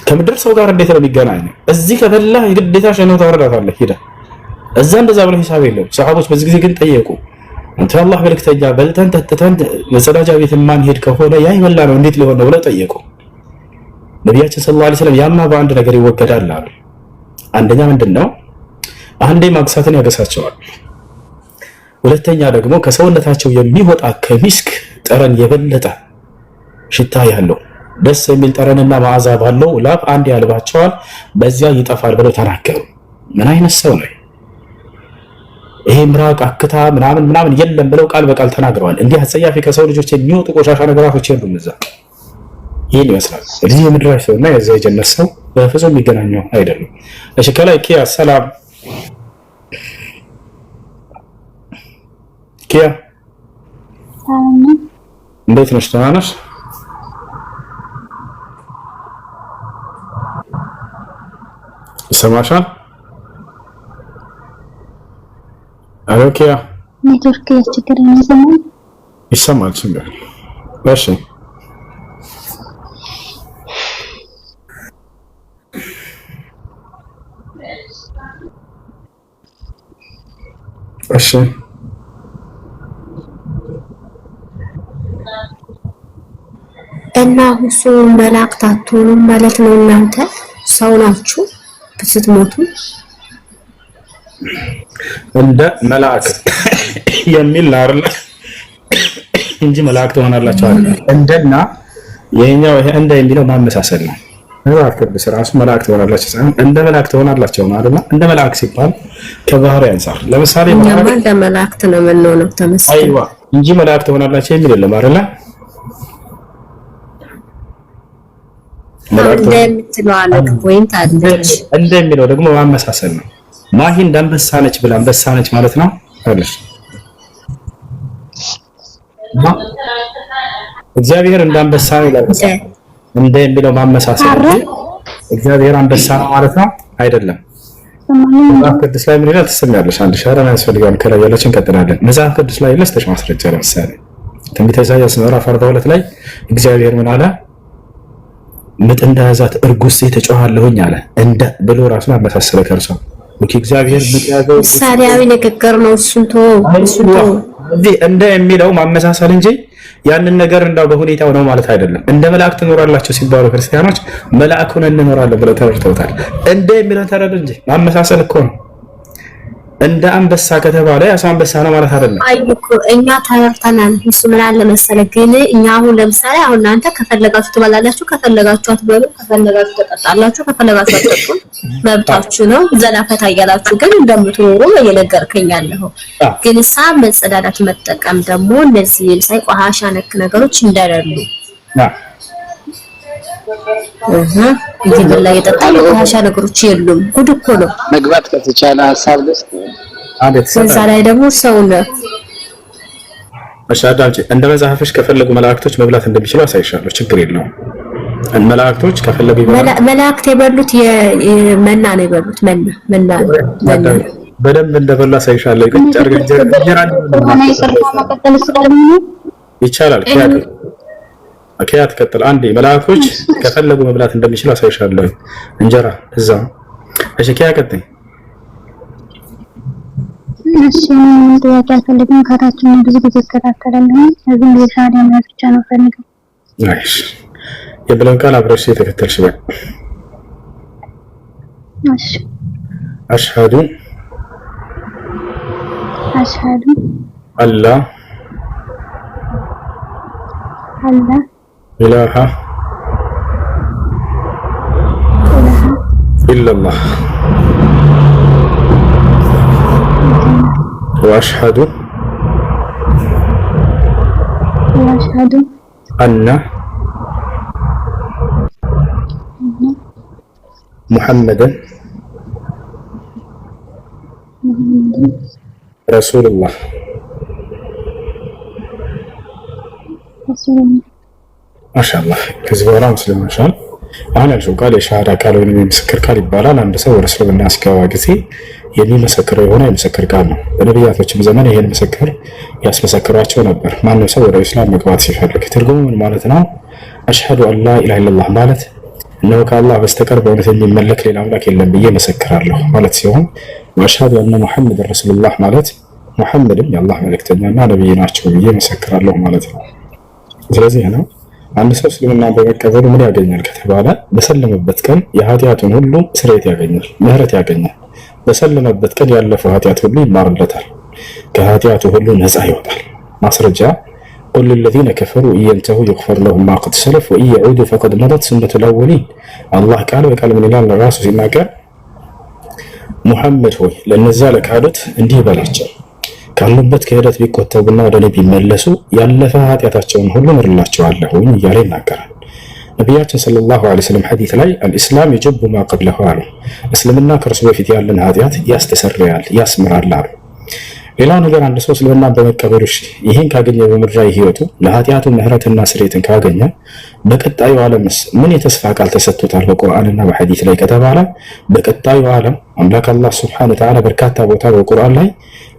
Speaker 1: ከምድር ሰው ጋር እንዴት ነው የሚገናኘው? እዚህ ከበላህ የግዴታ ሸነው ታወርዳታለህ ሄዳ እዛ እንደዛ ብለው ሂሳብ የለም። ሰሃቦች በዚህ ጊዜ ግን ጠየቁ፣ አንተ አላህ መልእክተኛ በልተን ተተን መጸዳጃ ቤት ማን ሄድ ከሆነ ያ ይበላ ነው እንዴት ሊሆን ነው ብለው ጠየቁ። ነቢያችን ሰለላሁ ዐለይሂ ወሰለም ያማ በአንድ ነገር ይወገዳል አሉ። አንደኛ ምንድነው? አንዴ ማግሳትን ያገሳቸዋል። ሁለተኛ ደግሞ ከሰውነታቸው የሚወጣ ከሚስክ ጠረን የበለጠ ሽታ ያለው ደስ የሚል ጠረንና መዓዛ ባለው ላብ አንድ ያልባቸዋል፣ በዚያ ይጠፋል ብለው ተናገሩ። ምን አይነት ሰው ነው ይሄ? ምራቅ አክታ ምናምን የለም ብለው ቃል በቃል ተናግረዋል። እንዲህ አጸያፊ ከሰው ልጆች የሚወጡ ቆሻሻ ነገራቶች የሉም እዛ። ይሄን ይመስላል። ስለዚህ የምድራዊ ሰውና የዛ የጀነት ሰው በፍጹም የሚገናኙ አይደሉም። እሺ ከላይ ኪያ ሰላም ኪያ እንዴት ነሽ? ደህና ነሽ? ይሰማሻል? አሎ ኪያ
Speaker 4: ኔትወርክ ያስቸገረኝ ነው።
Speaker 1: ይሰማል? ችግር እሺ እሺ
Speaker 2: እና ሁሱ መላእክት አትሆኑም ማለት ነው። እናንተ ሰው ናችሁ ስትሞቱ
Speaker 1: እንደ መላእክ የሚል አይደል እንጂ መላእክት ሆናላችሁ አይደል? እንደና የኛው ይሄ እንደ የሚለው ማመሳሰል ነው። መላእክት በስራሱ መላእክት ሆናላችሁ ሳይሆን እንደ መላእክት ሆናላችሁ ነው አይደል? እንደ መላእክት ሲባል ከባህሪ አንፃር ለምሳሌ
Speaker 2: እንደ መላእክት ነው የምንሆነው ተመስገን
Speaker 1: አይዋ እንጂ መላእክት ሆናላችሁ የሚል የለም አይደል? እንደሚለው ደግሞ ማመሳሰል ነው። ማሂ እንዳንበሳ ነች ብላ አንበሳ ነች ማለት ነው አይደል? እግዚአብሔር እንዳንበሳ ነው ይላል። እንደሚለው ማመሳሰል ነው። እግዚአብሔር አንበሳ ነው ማለት ነው አይደለም። መጽሐፍ ቅዱስ ላይ ምን ይላል ትሰሚያለሽ? አንድ ሻራን ያስፈልጋል። ከላይ ያለችን እንቀጥላለን። መጽሐፍ ቅዱስ ላይ ለስተሽ ማስረጃ ለምሳሌ ትንቢተ ኢሳይያስ ምዕራፍ 42 ላይ እግዚአብሔር ምን አለ? ምጥ እንደያዛት እርጉዝ ሴት እጮሃለሁኝ አለ። እንደ ብሎ ራሱን አመሳሰለ ከርሷ እግዚአብሔር ምጥ ያዘው
Speaker 2: ምሳሌያዊ ንግግር ነው። እሱን
Speaker 1: እንደ የሚለው ማመሳሰል እንጂ ያንን ነገር እንዳው በሁኔታው ነው ማለት አይደለም። እንደ መላእክት ትኖራላችሁ ሲባሉ ክርስቲያኖች መላእክ ሆነን እንኖራለን ብለው ተረድተውታል። እንደ የሚለው ተረዱ እንጂ ማመሳሰል እኮ ነው። እንደ አንበሳ ከተባለ ያው አንበሳ ነው ማለት አይደለም።
Speaker 2: አይኩ እኛ ተረድተናል። እሱ ምን አለ መሰለህ ግን እኛ አሁን ለምሳሌ አሁን እናንተ ከፈለጋችሁ ትበላላችሁ፣ ከፈለጋችሁ አትበሉ፣ ከፈለጋችሁ ትጠጣላችሁ፣ ከፈለጋችሁ አትጠጡ፣ መብታችሁ ነው። ዘላፈታ እያላችሁ ግን እንደምትኖሩ እየነገርከኝ ያለኸው ግን መጸዳዳት መጠቀም ደግሞ እነዚህ ሳይ ቆሻሻ ነክ ነገሮች እንደሌሉ ይሄን ላይ የጠጣለ ቆሻሻ ነገሮች የሉም። ጉድ እኮ ነው።
Speaker 4: መግባት ከተቻለ ሐሳብ ደስ
Speaker 2: እዛ ላይ ደግሞ ሰው ነው።
Speaker 1: አሻዳንቺ እንደ መጽሐፍሽ ከፈለጉ መላእክቶች መብላት እንደሚችሉ አሳይሻለሁ። ችግር የለውም። መላእክቶች ከፈለጉ
Speaker 2: መላእክት የበሉት የመና ነው የበሉት መና
Speaker 1: በደንብ እንደበላ አሳይሻለሁ። ይቻላል። አኪያት ቀጥል። አንዴ መላእክቶች ከፈለጉ መብላት እንደሚችሉ አሳይሻለሁ። እንጀራ እዛ እሺ። ኪያ ቀጥል።
Speaker 5: እሺ ምን ጥያቄ አልፈልግም። ካታችን ብዙ ጊዜ ተከታተላለሁ። እዚህ የሻዳ ብቻ ነው ፈልገው።
Speaker 1: እሺ የብለን ቃል አብረሽ የተከተልሽ በል።
Speaker 5: እሺ
Speaker 1: አሽሃዱ አላ ኢላሃ ኢላላህ ወአሽሃዱ አነ ሙሐመደን ረሱሉላህ ማሻአላህ። ከዚህ በኋላ ሙስሊም ነሻል። አሁን ያልሽው ቃል የሻሃዳ ቃል ወይም የምስክር ቃል ይባላል። አንድ ሰው ወደ እስልምና ሲገባ ጊዜ የሚመሰክረው የሆነ የምስክር ቃል ነው። በነቢያቶችም ዘመን ይሄን ምስክር ያስመሰክሯቸው ነበር። ማንም ሰው ወደ እስላም መግባት ሲፈልግ ትርጉሙ ምን ማለት ነው? አሽሃዱ አላ ኢላሃ ኢለላህ ማለት እነሆ ከአላህ በስተቀር በእውነት የሚመለክ ሌላ አምላክ የለም ብዬ መሰክራለሁ ማለት ሲሆን፣ ወአሽሃዱ አነ ሙሐመድን ረሱሉላህ ማለት ሙሐመድም የአላህ መልእክተኛና ነብይ ናቸው ብዬ መሰክራለሁ ማለት ነው። ስለዚህ ነው አንድ ሰው እስልምና በመቀበሉ ምን ያገኛል ከተባለ በሰለመበት ቀን የኃጢአቱን ሁሉ ስርየት ያገኛል፣ ምህረት ያገኛል። በሰለመበት ቀን ያለፈው ኃጢአት ሁሉ ይማርለታል፣ ከኃጢአቱ ሁሉ ነፃ ይወጣል። ማስረጃ ቁል ለለዚነ ከፈሩ ኢየንተሁ ይግፈር ለሁም ማ ቀድ ሰለፍ ወኢን የዑዱ ፈቀድ መደት ሱነቱል አወሊን። አላህ ቃል በቃል ምን ይላል ራሱ ሲናገር፣ ሙሐመድ ሆይ ለነዚያ ለካዱት እንዲህ በላቸው ካሉበት ክህደት ቢቆጠቡና ወደ እኔ ቢመለሱ ያለፈ ኃጢአታቸውን ሁሉ ምርላቸዋለሁ እያለ ይናገራል። ነቢያችን ሰለላሁ ዐለይሂ ወሰለም ሐዲስ ላይ አልኢስላም የጀቡ ማ ቀብለሁ አሉ። እስልምና ከእርሱ በፊት ያለን ኃጢአት ያስተሰርያል፣ ያስምራል አሉ። ሌላው ነገር አንድ ሰው እስልምናን በመቀበሉ ይህን ካገኘ በምድራዊ ህይወቱ ለኃጢአቱ ምህረትና ስርየትን ካገኘ በቀጣዩ ዓለምስ ምን የተስፋ ቃል ተሰጥቶታል በቁርአንና በሐዲስ ላይ ከተባለ በቀጣዩ ዓለም አምላክ አላህ ሱብሓነሁ ወተዓላ በርካታ ቦታ በቁርአን ላይ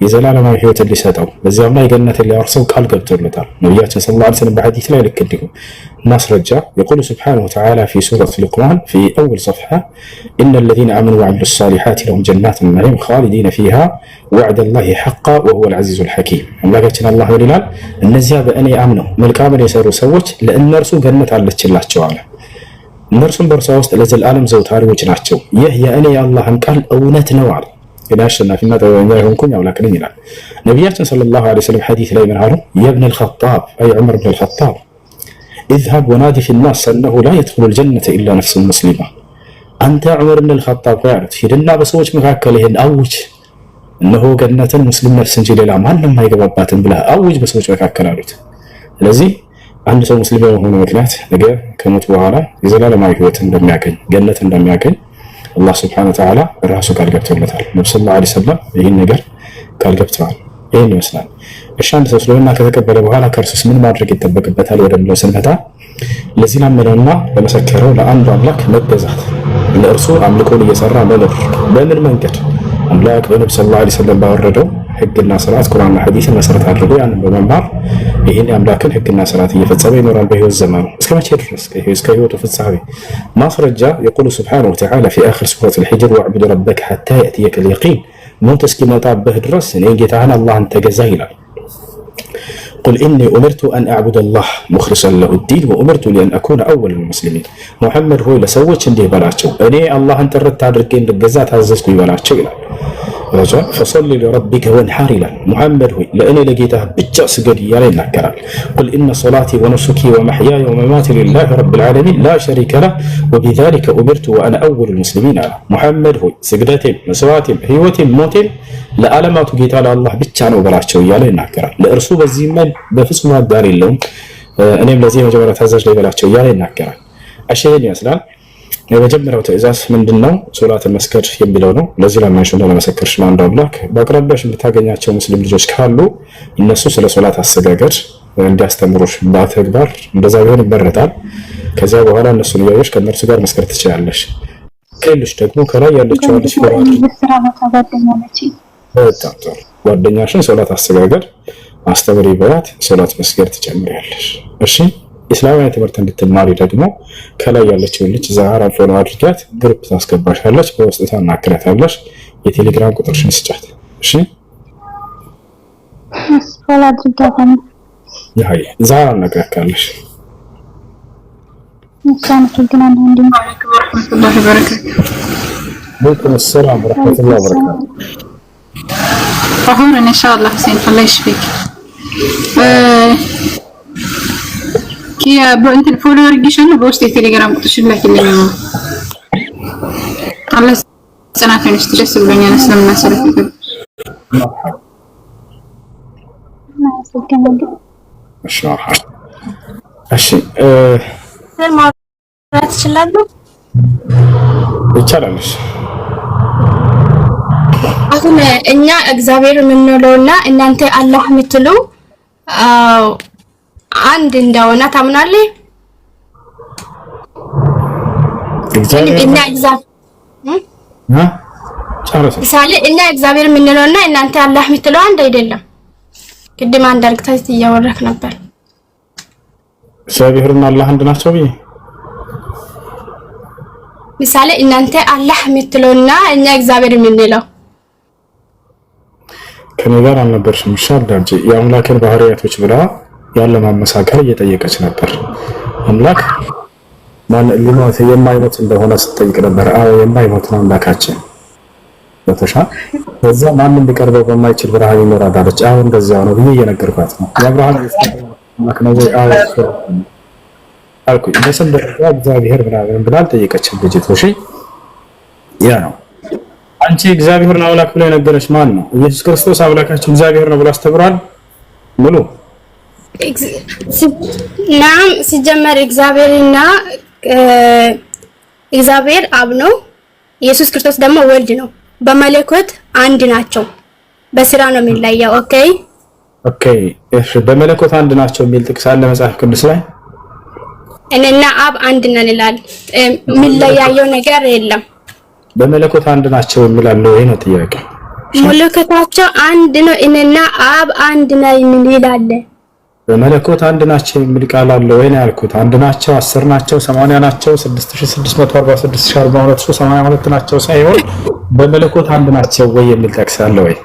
Speaker 1: የዘላለማዊ ህይወትን ሊሰጠው በዚያም ላይ ገነትን ሊያወርሰው ቃል ገብቶለታል። ነቢያችን ሰለላሁ ዐለይሂ ወሰለም በሐዲስ ላይ ልክ እንዲሁ ማስረጃ የቁሉ ሱብሓነሁ ወተዓላ ፊ ሱረት ሉቅማን ፊ አወል ሰፍሐ ኢነ ለዚነ አመኑ ወዐሚሉ ሷሊሓት ለሁም ጀናቱን ነዒም ኻሊዲነ ፊሃ ወዕደላሂ ሐqqን ወሁወል ዐዚዙል ሐኪም። አምላካችን አላህ ምን ይላል? እነዚያ በእኔ አምነው መልካምን የሰሩ ሰዎች ለእነርሱ ገነት አለችላቸው አለ። እነርሱም በእርሷ ውስጥ ለዘላለም ዘውታሪዎች ናቸው። ይህ የእኔ የአላህን ቃል እውነት ነው አለ። ግን አሸናፊና ጥበበኛ የሆንኩኝ አምላክ ነኝ ይላል ነቢያችን ሰለላሁ ዐለይሂ ወሰለም ሐዲስ ላይ ምን አሉ? የብነል ኸጣብ አይ ዑመር ብነል ኸጣብ اذهب ونادي في الناس انه لا يدخل الجنه الا نفس مسلمه አንተ ዑመር ብነል ኸጣብ ያሉት ሂድና በሰዎች መካከል ይሄን አውጅ፣ እነሆ ገነትን ሙስሊም ነፍስ እንጂ ሌላ ማንም አይገባባትም ብለህ አውጅ በሰዎች መካከል አሉት። ስለዚህ አንድ ሰው ሙስሊም በመሆኑ ምክንያት ነገ ከሞት በኋላ የዘላለማዊ ህይወት እንደሚያገኝ ገነት እንደሚያገኝ አላህ ሱብሓነሁ ወተዓላ ራሱ ቃል ገብቶለታል። ነብዩ ሰለላሁ ዐለይሂ ወሰለም ይህን ነገር ቃል ገብተዋል። ይህን ይመስላል። እሺ አንድ ሰው እስልምና ከተቀበለ በኋላ ከእርሱስ ምን ማድረግ ይጠበቅበታል ወደሚለው ስንመጣ ለዚህ ላመነውና ለመሰከረው ለአንዱ አምላክ መገዛት፣ ለእርሱ አምልኮን እየሰራ መኖር። በምን መንገድ? አምላክ በነብዩ ሰለላሁ ዐለይሂ ወሰለም ባወረደው ህግና ስርዓት ቁርአንና ሐዲስን መሰረት አድርጎ ያንን በመማር ይህን የአምላክን ህግና ስርዓት እየፈጸመ ይኖራል በህይወት ዘመኑ። እስከ መቼ ድረስ? እስከ ህይወቱ ፍጻሜ። ማስረጃ የቁሉ ሱብሓነሁ ወተዓላ ፊ አኺር ሱረት አልሂጅር ወዕቡድ ረበከ ሐታ የእትየከል የቂን፣ ሞት እስኪመጣብህ ድረስ እኔ ጌታህን አላህን ተገዛ ይላል። ቁል ኢኒ ኡሚርቱ አን አዕቡደ ላህ ሙኽሊሰን ለሁ ዲን ወኡሚርቱ ሊአን አኩነ አወለል ሙስሊሚን። ሙሐመድ ሆይ ለሰዎች እንዲህ በላቸው እኔ አላህን ጥርት አድርጌ እንድገዛ ታዘዝኩ ይበላቸው ይላል። ረጃ ፈሰሊ ሊረቢከ ወንሐር ይላል። ሙሐመድ ሆይ ለእኔ ለጌታህ ብቻ ስገድ እያለ ይናገራል። ቁል ኢነ ሰላቲ ወኑሱኪ ወመሕያየ ወመማቲ ሊላሂ ረቢል ዓለሚን ላ ሸሪከ ለህ ወቢዛሊከ ኡሚርቱ ወአነ አወሉል ሙስሊሚን አለ። ሙሐመድ ሆይ ስግደቴም፣ መስዋዕቴም፣ ህይወቴም፣ ሞቴም ለዓለማቱ ጌታ ለአላህ ብቻ ነው በላቸው እያለ ይናገራል። ለእርሱ በዚህ መን በፍጹም አጋር የለውም፣ እኔም ለዚህ የመጀመሪያ ታዛዥ ላይ በላቸው እያለ ይናገራል። ይህን ይመስላል። የመጀመሪያው ትእዛዝ ምንድነው? ሶላትን መስገድ የሚለው ነው። ለዚህ ለማይሽው ነው ለመሰከርሽ ለአንዱ አምላክ በአቅራቢያሽ የምታገኛቸው ሙስሊም ልጆች ካሉ እነሱ ስለ ሶላት አሰጋገድ እንዲያስተምሩሽ በተግባር እንደዛ ቢሆን ይመረጣል። ከዚያ በኋላ እነሱን እያየሽ ከእነርሱ ጋር መስገድ ትችላለሽ። ከሌሎች ደግሞ ከላይ ያለችው አለች ጓደኛሽን ሶላት አሰጋገድ አስተምሪ በላት፣ ሶላት መስገድ ትጨምሪያለሽ። እሺ ኢስላማዊ ትምህርት እንድትማሪ ደግሞ ከላይ ያለችውን ልጅ ዛህራ ፎሎ አድርጊያት፣ ግሩፕ ታስገባሻለች፣ በውስጥ ታናግሪያታለሽ። የቴሌግራም ቁጥርሽን ስጫት። እሺ
Speaker 5: ፎሎ አድርጊያታለሽ።
Speaker 1: ያይ ዛህራ አናግራካለሽ።
Speaker 5: አመሰግናለሁ። እንዴት
Speaker 1: ወአለይኩም ሰላም ወራህመቱላሂ ወበረካቱ።
Speaker 6: طهور ان شاء الله حسين الله يشفيك. يا بنت الفولو رجيشن بوست التليجرام قطشن لك اللي الله سنه كان يستجس بني انا اسلم الناس اللي فيك.
Speaker 1: እሺ
Speaker 3: ማለት ይችላል
Speaker 1: ይቻላል።
Speaker 3: አሁን እኛ እግዚአብሔር የምንለውና እናንተ አላህ የምትሉ አንድ እንደሆነ ታምናለህ? እና እግዚአብሔር የምንለውና እናንተ አላህ የምትለው አንድ አይደለም። ቅድም አንድ አልክታት እያወራክ ነበር።
Speaker 1: እግዚአብሔርና አላህ አንድ ናቸው ብዬ
Speaker 3: ምሳሌ እናንተ አላህ የምትለውና እኛ እግዚአብሔር የምንለው
Speaker 1: ከኔ ጋር አልነበርሽም። ሻዳንጂ የአምላክን ባህሪያቶች ብላ ያለ ማመሳከር እየጠየቀች ነበር። አምላክ ማን ሊሞት የማይሞት እንደሆነ ስትጠይቅ ነበር። አዎ የማይሞት ነው አምላካችን በተሻለ በዛ ማንም ሊቀርበው በማይችል ብርሃን ይኖራል አለች። አሁን እንደዚያው ነው ብዬ እየነገርኳት ነው። የአብርሃም አምላክ ነው ወይ? አዎ አልኩ። በስም ደረጃ እግዚአብሔር ብላ ጠየቀችኝ ልጅቱ። እሺ ያ ነው። አንቺ እግዚአብሔርን አምላክ ብሎ የነገረች ማን ነው? ኢየሱስ ክርስቶስ አምላካችን እግዚአብሔር ነው ብሎ አስተምሯል። ሙሉ
Speaker 3: ናም ሲጀመር እግዚአብሔርና እግዚአብሔር አብ ነው። ኢየሱስ ክርስቶስ ደግሞ ወልድ ነው። በመለኮት አንድ ናቸው። በስራ ነው የሚለየው። ኦኬ እሺ። በመለኮት አንድ ናቸው የሚል ጥቅስ አለ መጽሐፍ ቅዱስ ላይ። እኔና አብ አንድ ነን ይላል። የሚለያየው ነገር የለም።
Speaker 1: በመለኮት አንድ ናቸው የሚላለው ይሄ ነው ጥያቄ።
Speaker 3: መለኮታቸው አንድ ነው እኔና አብ አንድ ነን ይላል።
Speaker 1: በመለኮት አንድ ናቸው የሚል ቃል አለ ወይ ነው ያልኩት። አንድ ናቸው፣ 10 ናቸው፣ 80 ናቸው፣ 6646 ናቸው ሳይሆን በመለኮት አንድ ናቸው ወይ የሚል ጠቅስ አለ ወይ?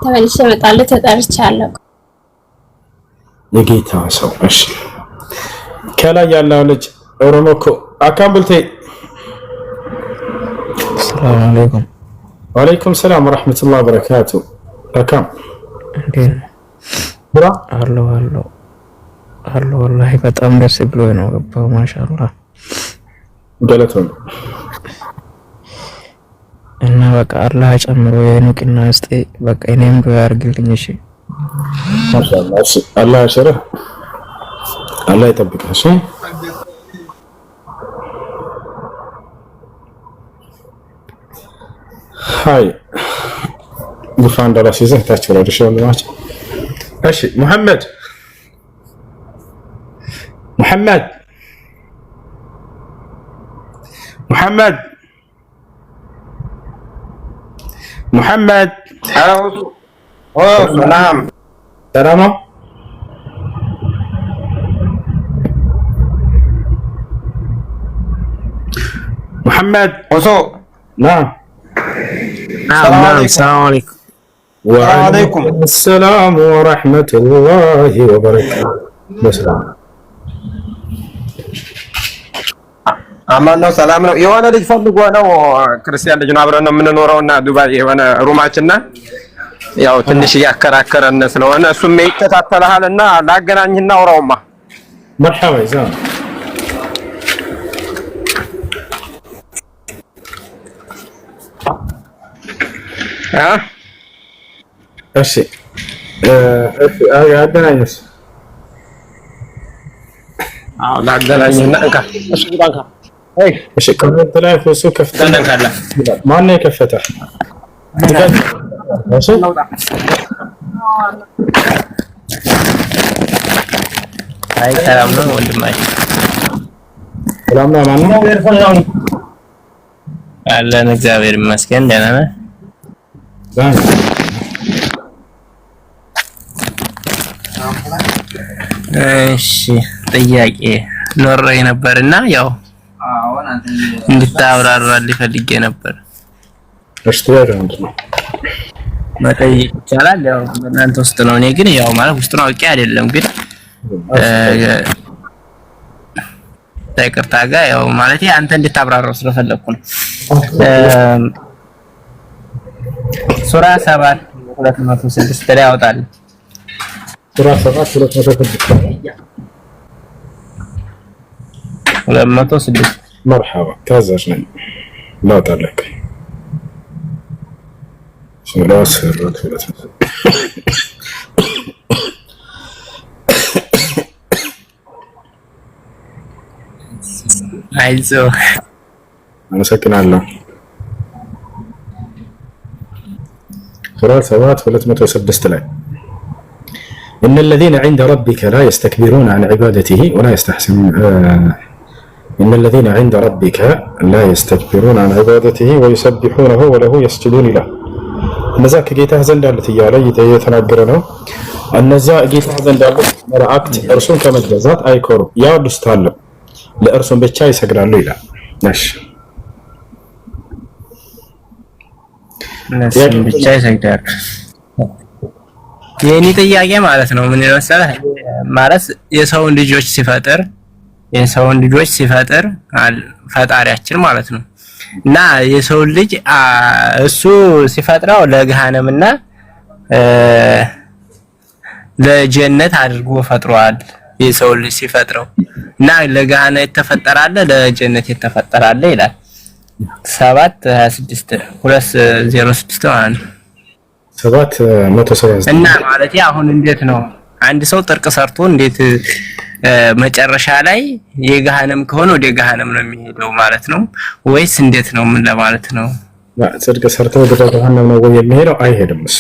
Speaker 3: ተመልሼ እመጣለሁ። ተጠርቻለሁ።
Speaker 1: የጌታ ሰው እሺ። ከላይ ያለው ልጅ ኦሮሞኮ አካምብልቴ
Speaker 7: ሰላም አለይኩም።
Speaker 1: ወአለይኩም ሰላም ወራህመቱላሂ ወበረካቱ። አካም ብራ
Speaker 7: አሎ ወላሂ በጣም ደስ ብሎኝ ነው ገባው። ማሻአላህ
Speaker 1: ገለቶን
Speaker 7: እና በቃ አላህ ጨምሮ የኑቅና እስቲ በቃ እኔም ዱዓ አድርግልኝ። እሺ
Speaker 1: ማሻአላህ። እሺ አላህ ያሽርህ፣ አላህ ይጠብቅህ። እሺ ሃይ ጉፋን ደራሲ ይዘህ ታች ወረድ። እሺ ወንድማችን። እሺ ሙሐመድ
Speaker 8: ሰላም
Speaker 1: ሰላም ነው። ሙሐመድ
Speaker 8: ወሶ
Speaker 1: ናም
Speaker 8: ሰላም አለይኩም
Speaker 1: ወአለይኩም ሰላም ወራህመቱላሂ ወበረካቱ። በሰላም
Speaker 8: አማን ነው፣ ሰላም ነው። የሆነ ልጅ ፈልጎ ነው፣ ክርስቲያን ልጅ ነው፣ አብረን ነው የምንኖረውና ዱባይ የሆነ ሩማችንና ያው ትንሽ እያከራከረን ስለሆነ እሱም ይከታተልሃልና ላገናኝህና አውራውማ።
Speaker 1: መርሐባ ይዛም እሺ አገናኝስ።
Speaker 8: አዎ ላገናኝህና እንካ። እሺ ባንካ
Speaker 1: እሺ ኮሜንት ላይ እሱ ከፍተህ ማን ነው የከፈተህ? እሺ
Speaker 9: አይ ሰላም ነው ወንድማችን።
Speaker 1: ሰላም ነው። ማን ነው?
Speaker 9: አለን እግዚአብሔር ይመስገን ደህና ነህ? እሺ ጥያቄ ኖረኝ ነበርና ያው እንድታብራራልኝ ፈልጌ ነበር።
Speaker 1: እሺ ጥያቄ ምንድን ነው?
Speaker 9: መጠየቅ ይቻላል? ያው በእናንተ ውስጥ ነው። እኔ ግን ያው ማለት ውስጡን አውቄ አይደለም፣ ግን ይቅርታ ጋር ያው ማለት አንተ እንድታብራራው ስለፈለኩ ነው። ሱራ 7:206 ላይ ያወጣል።
Speaker 1: ሱራ 7:206 مرحبا ታዛዥ ነኝ ላውጣለክ። ሱራ 7:206
Speaker 9: አይዞህ
Speaker 1: አመሰግናለሁ። ሱራ 7:206 ላይ إن الذين عند ربك لا يستكبرون عن عبادته ولا يستحسنون إن الذين عند ربك لا يستكبرون عن عبادته ويسبحونه وله يسجدون له እነዚያ ከጌታህ ዘንድ ያሉት እያለ እየተናገረ ነው። እነዚያ ጌታህ ዘንድ ያሉት መላእክት እርሱን ከመገዛት አይኮሩም፣ ያወድሱታል፣ ለእርሱም ብቻ ይሰግዳሉ ይላል። እሺ
Speaker 9: ለእርሱም ብቻ ይሰግዳሉ። የኔ ጥያቄ ማለት ነው ምን መሰለህ፣ ማለት የሰውን ልጆች ሲፈጥር ፈጣሪያችን ማለት ነው እና የሰውን ልጅ እሱ ሲፈጥረው ለገሃነምና ለጀነት አድርጎ ፈጥሯል። የሰውን ልጅ ሲፈጥረው እና ለገሃነም የተፈጠራለ ለጀነት የተፈጠራለ ይላል 7:26 ማለት ነው
Speaker 1: 7:179
Speaker 9: እና ማለት አሁን እንዴት ነው አንድ ሰው ጥርቅ ሰርቶ እንዴት መጨረሻ ላይ የገሃነም ከሆነ ወደ ገሃነም ነው የሚሄደው ማለት ነው ወይስ እንዴት ነው? ምን ለማለት ነው?
Speaker 1: ጥርቅ ሰርቶ ወደ ገሃነም ነው ወይ የሚሄደው? አይሄድም እሱ።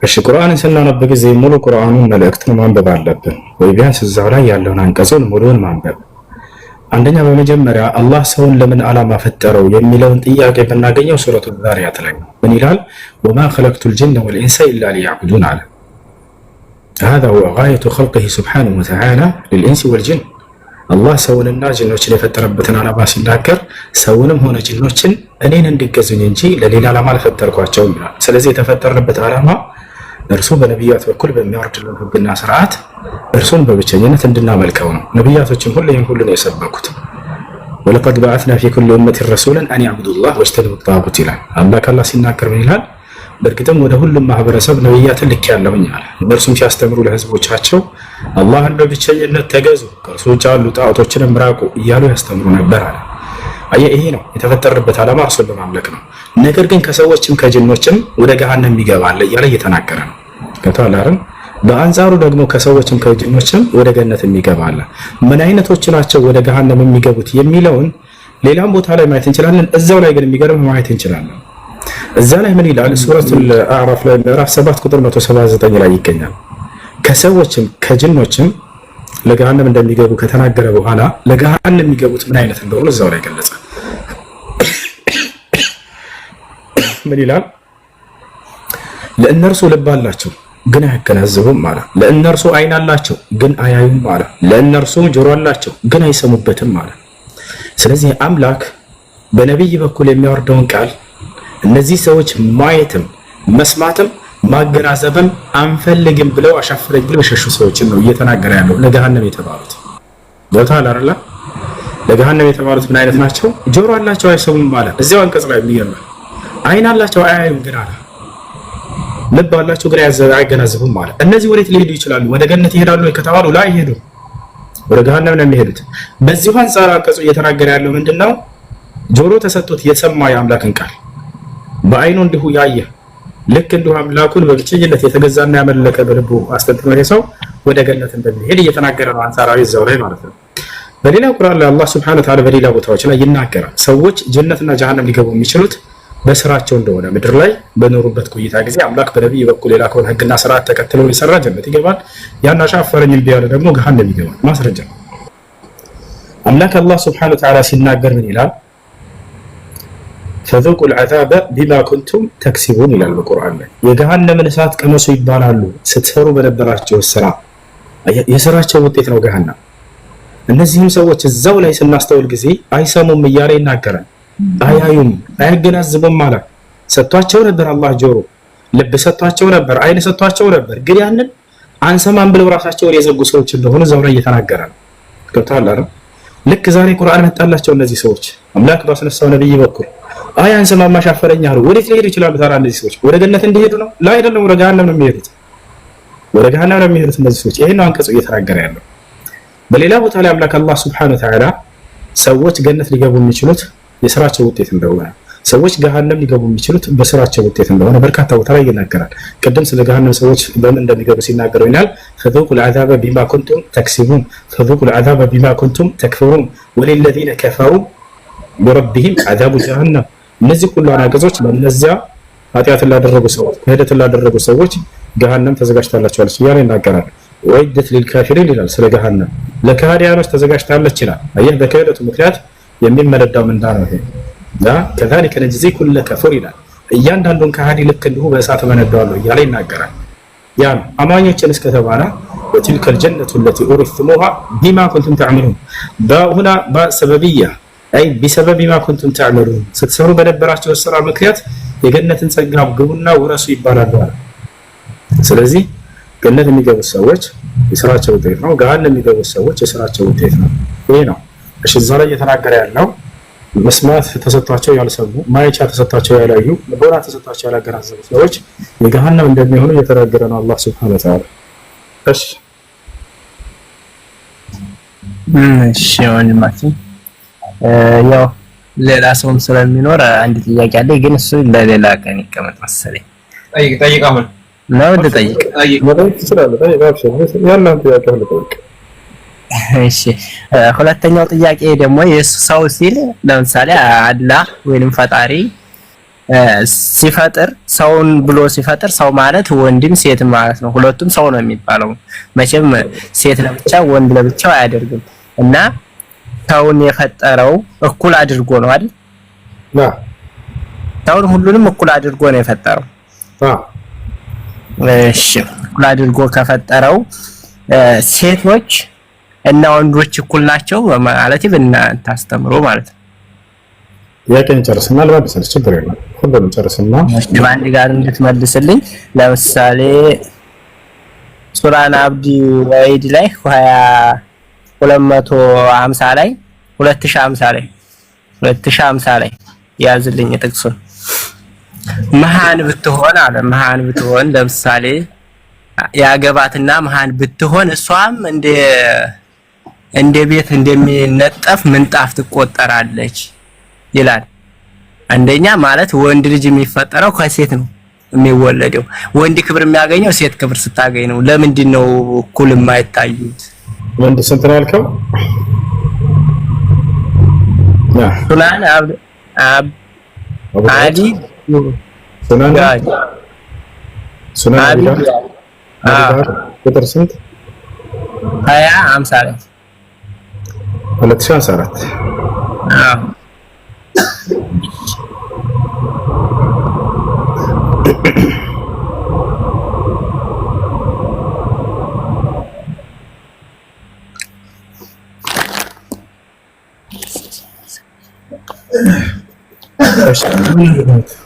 Speaker 1: እሺ ቁርአንን ስናነብ ጊዜ ሙሉ ቁርአኑን መልእክቱን ማንበብ አለብን ወይ ቢያንስ እዛው ላይ ያለውን አንቀጹን ሙሉውን ማንበብ። አንደኛ በመጀመሪያ አላህ ሰውን ለምን ዓላማ ፈጠረው የሚለውን ጥያቄ ብናገኘው ሱረቱ ዛሪያት ላይ ምን ይላል? ወማ ኸለቅቱል ጂነ ወልኢንሰ ኢላ ሊያዕቡዱን አለ። هذا هو غاية خلقه سبحانه وتعالى للإنس والجن አላህ ሰውንና ጅኖችን የፈጠረበትን ዓላማ ሲናገር ሰውንም ሆነ ጅኖችን እኔን እንዲገዙኝ እንጂ ለሌላ ዓላማ አልፈጠርኳቸውም ይላል። ስለዚህ የተፈጠረበት ዓላማ እርሱ በነቢያት በኩል በሚያወርድልን ሕግና ስርዓት እርሱን በብቸኝነት እንድናመልከው ነው። ነቢያቶችም ሁሉ ነው የሰበኩት። ወለቀድ በዐስና ፊ ኩሊ ኡመቲን ረሱለን አን ያዕቡዱላህ ወጅተኒቡ ጣጉት ይላል። አላህ ሲናገር ምን ይላል? በእርግጥም ወደ ሁሉም ማህበረሰብ ነቢያትን ልኬያለሁኝ አለ። እነርሱም ሲያስተምሩ ለህዝቦቻቸው አላህን በብቸኝነት ተገዙ፣ ከእርሱ ውጭ ያሉ ጣዖቶችንም ራቁ እያሉ ያስተምሩ ነበር አለ። አየህ፣ ይሄ ነው የተፈጠረበት ዓላማ፣ እርሱን በማምለክ ነው። ነገር ግን ከሰዎችም ከጅኖችም ወደ ገሃነም ይገባል እያለ እየተናገረ ነው። ከተዋላርን በአንጻሩ ደግሞ ከሰዎችም ከጅኖችም ወደ ገነት የሚገባል። ምን አይነቶች ናቸው ወደ ገሃነም የሚገቡት የሚለውን ሌላም ቦታ ላይ ማየት እንችላለን። እዛው ላይ ግን የሚገርም ማየት እንችላለን። እዛ ላይ ምን ይላል? ሱረቱል አዕራፍ ላይ ምዕራፍ 7 ቁጥር 179 ላይ ይገኛል። ከሰዎችም ከጅኖችም ለገሃነም እንደሚገቡ ከተናገረ በኋላ ለገሃነም የሚገቡት ምን አይነት እንደሆነ እዛው ላይ ገለጸ። ምን ይላል? ለእነርሱ ልብ አላቸው ግን አያገናዝቡም አለ። ለእነርሱ አይን አላቸው ግን አያዩም አለ። ለእነርሱ ጆሮ አላቸው ግን አይሰሙበትም አለ። ስለዚህ አምላክ በነቢይ በኩል የሚያወርደውን ቃል እነዚህ ሰዎች ማየትም መስማትም ማገናዘብም አንፈልግም ብለው አሻፈረኝ ብለው የሸሹ ሰዎችን ነው እየተናገረ ያለው። ለገሃነም የተባሉት ቦታ አላረላ ለገሃነም የተባሉት ምን አይነት ናቸው? ጆሮ አላቸው አይሰሙም አለ። እዚያው አንቀጽ ላይ የሚገርም አይን አላቸው አያዩም ግን አለ። ልብ አላቸው ግን አይገናዘቡም አለ። እነዚህ ወዴት ሊሄዱ ይችላሉ? ወደ ገነት ይሄዳሉ ከተባሉ ላይ ይሄዱ ወደ ገሃነም ነው የሚሄዱት። በዚሁ አንጻር አንቀጹ እየተናገረ ያለው ምንድነው? ጆሮ ተሰጥቶት የሰማ የአምላክን ቃል በአይኑ እንዲሁ ያየ ልክ እንዲሁ አምላኩን በብቸኝነት የተገዛና ያመለከ በልቡ አስተንትኖ ሰው ወደ ገነት እንደሚሄድ እየተናገረ ነው። አንጻራዊ እዛው ላይ ማለት ነው። በሌላ ቁርአን ላይ አላህ Subhanahu Wa Ta'ala በሌላ ቦታዎች ላይ ይናገራል። ሰዎች ጀነትና ጀሃነም ሊገቡ የሚችሉት በስራቸው እንደሆነ ምድር ላይ በኖሩበት ቆይታ ጊዜ አምላክ በነብይ በኩል የላከውን ህግና ስርዓት ተከትለው የሰራ ጀነት ይገባል። ያን አሻፈረኝ ቢያለ ደግሞ ገሃነም ይገባል። ማስረጃ አምላክ አላህ Subhanahu Wa Ta'ala ሲናገር ምን ይላል? فذوقوا العذاب بما كنتم تكسبون ይላል በቁርአን ላይ። የገሃነምን እሳት ቀመሱ ይባላሉ ስትሰሩ በነበራቸው ስራ። የስራቸው ውጤት ነው ገሃነም። እነዚህም ሰዎች እዛው ላይ ስናስተውል ጊዜ አይሰሙም እያለ ይናገራል። አያዩም አያገናዝቡም ማለት ሰጥቷቸው ነበር አላህ ጆሮ፣ ልብ ሰጥቷቸው ነበር፣ አይን ሰጥቷቸው ነበር። ግን ያንን አንሰማም ብለው ራሳቸውን የዘጉ ሰዎች እንደሆኑ እዛው ላይ እየተናገረ ነው። ከተዋላረ ልክ ዛሬ ቁርአን መጣላቸው እነዚህ ሰዎች አምላክ ባስነሳው ነብይ በኩል አይ አንሰማም አሻፈረኝ አሉ። ወዴት ሊሄዱ ይችላሉ ታዲያ እነዚህ ሰዎች? ወደ ገነት እንዲሄዱ ነው? ላይ አይደለም፣ ወደ ገሃነም ነው የሚሄዱት። ወደ ገሃነም ነው የሚሄዱት እነዚህ ሰዎች። ይሄን ነው አንቀጹ እየተናገረ ያለው። በሌላ ቦታ ላይ አምላክ አላህ Subhanahu Wa Ta'ala ሰዎች ገነት ሊገቡ የሚችሉት የስራቸው ውጤት እንደሆነ፣ ሰዎች ገሃነም ሊገቡ የሚችሉት በስራቸው ውጤት እንደሆነ በርካታ ቦታ ላይ ይናገራል። ቅድም ስለ ገሃነም ሰዎች በምን እንደሚገቡ ሲናገሩ ይላል فذوقوا العذاب بما كنتم تكسبون فذوقوا العذاب بما كنتم تكفرون وللذين كفروا بربهم عذاب جهنم። እነዚህ ሁሉ አናገዞች ለነዚያ ኃጢአትን ላደረጉ ሰዎች ክህደትን ላደረጉ ሰዎች ገሃነም ተዘጋጅታላቸዋለች እያለ ይናገራል። ወይደት ሊልካፊሪን ይላል ስለ ገሃነም ለካህዲያኖች ተዘጋጅታለች ይላል። አየህ በክህደቱ ምክንያት የሚመለዳው ምንዳ ነው ይሄ። ከዛሊከ ነጅዚ ኩለ ከፉር ይላል። እያንዳንዱን ካህዲ ልክ እንዲሁ በእሳት መነዳዋለሁ እያለ ይናገራል። ያ አማኞችን እስከተባለ وتلك الجنة التي أورثتموها بما كنتم تعملون هنا بسببية أي بسبب ما كنتم تعملون ستسروا በነበራቸው ስራ ምክንያት የገነትን ጸጋ ግቡና ወራሱ ይባላል። ስለዚህ ገነት የሚገቡ ሰዎች የስራቸው ውጤት ነው። ገሃነም የሚገቡ ሰዎች የስራቸው ውጤት ነው። ይሄ ነው እሺ እዛ ላይ እየተናገረ ያለው። መስማት ተሰጥቷቸው ያልሰሙ፣ ማየቻ ተሰጥቷቸው ያላዩ፣ ልቦና ተሰጥቷቸው ያላገናዘቡ ሰዎች የገሃነም እንደሚሆኑ እየተናገረ ነው አላህ Subhanahu Wa Ta'ala።
Speaker 9: እሺ ወንድማችን ያው ሌላ ሰውም ስለሚኖር አንድ ጥያቄ አለ፣ ግን እሱ ለሌላ ቀን ይቀመጥ መሰለኝ። ጠይቅ አሁን ነው ጠይቅ እሺ ሁለተኛው ጥያቄ ደግሞ ሰው ሲል ለምሳሌ አላህ ወይንም ፈጣሪ ሲፈጥር ሰውን ብሎ ሲፈጥር ሰው ማለት ወንድም ሴት ማለት ነው። ሁለቱም ሰው ነው የሚባለው። መቼም ሴት ለብቻ ወንድ ለብቻው አያደርግም። እና ሰውን የፈጠረው እኩል አድርጎ ነው አይደል? ሰውን ሁሉንም እኩል አድርጎ ነው የፈጠረው። እሺ እኩል አድርጎ ከፈጠረው ሴቶች እና ወንዶች እኩል ናቸው ማለት በእናንተ አስተምሮ ማለት ነው።
Speaker 1: ያቀን ጨርስና ለባብሰል ችግር የለም። ሁሉንም ጨርስና
Speaker 9: በአንድ ጋር እንድትመልስልኝ ለምሳሌ ሱራን አብዲ ወይድ ላይ 250 ላይ 2050 ላይ ያዝልኝ ጥቅሱን። መሃን ብትሆን ለምሳሌ ያገባትና መሃን ብትሆን እሷም እንደ ቤት እንደሚነጠፍ ምንጣፍ ትቆጠራለች ይላል። አንደኛ ማለት ወንድ ልጅ የሚፈጠረው ከሴት ነው የሚወለደው። ወንድ ክብር የሚያገኘው ሴት ክብር ስታገኝ ነው። ለምንድን ነው እኩል የማይታዩት?
Speaker 1: ወንድ ስንት ነው ያልከው?
Speaker 9: ሱናን አዲ
Speaker 1: ሱናን አዲ ቁጥር ስንት?
Speaker 9: 2050 ላይ
Speaker 1: 2054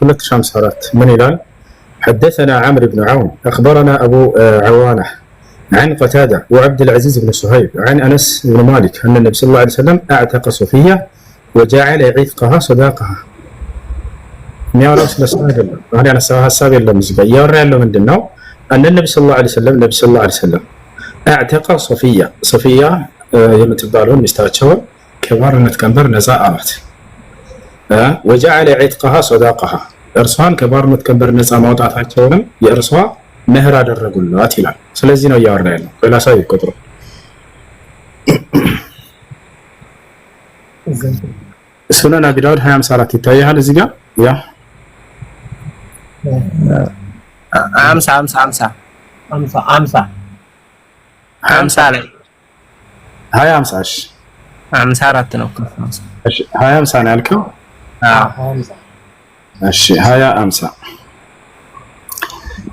Speaker 1: 2054 من هلال حدثنا عمرو بن عون أخبرنا أبو عوانة عن قتادة وعبد العزيز بن صهيب عن أنس بن مالك أن النبي صلى الله عليه وسلم أعتق صفية وجعل عتقها صداقها. يا رسول الله أنا سواها السابق للمزقة يا رجال من دناو أن النبي صلى الله عليه وسلم أعتق صفية يوم تبالون مستوى كبار نتكبر نزاعات وجعل عتقها صداقها እርሷን ከባርነት ከበር ነፃ ማውጣታቸውንም የእርሷ ምህር አደረጉላት ይላል። ስለዚህ ነው ያወራ ያለው። በላሳው ይቆጥሩ ሱነን አቢ ዳውድ 254 ይታያል እዚህ ጋር ያ
Speaker 9: 50 ላይ
Speaker 1: 250
Speaker 9: 54 ነው።
Speaker 1: እሺ 250 ነው ያልከው? እሺ 250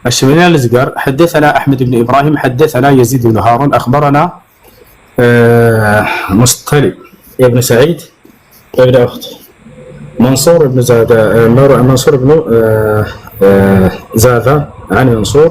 Speaker 1: እሺ ምን ያለ እዚህ ጋር حدثنا احمد بن ابراهيم حدثنا يزيد بن هارون اخبرنا مستلم ابن سعيد ابن اخت منصور بن زادة عن منصور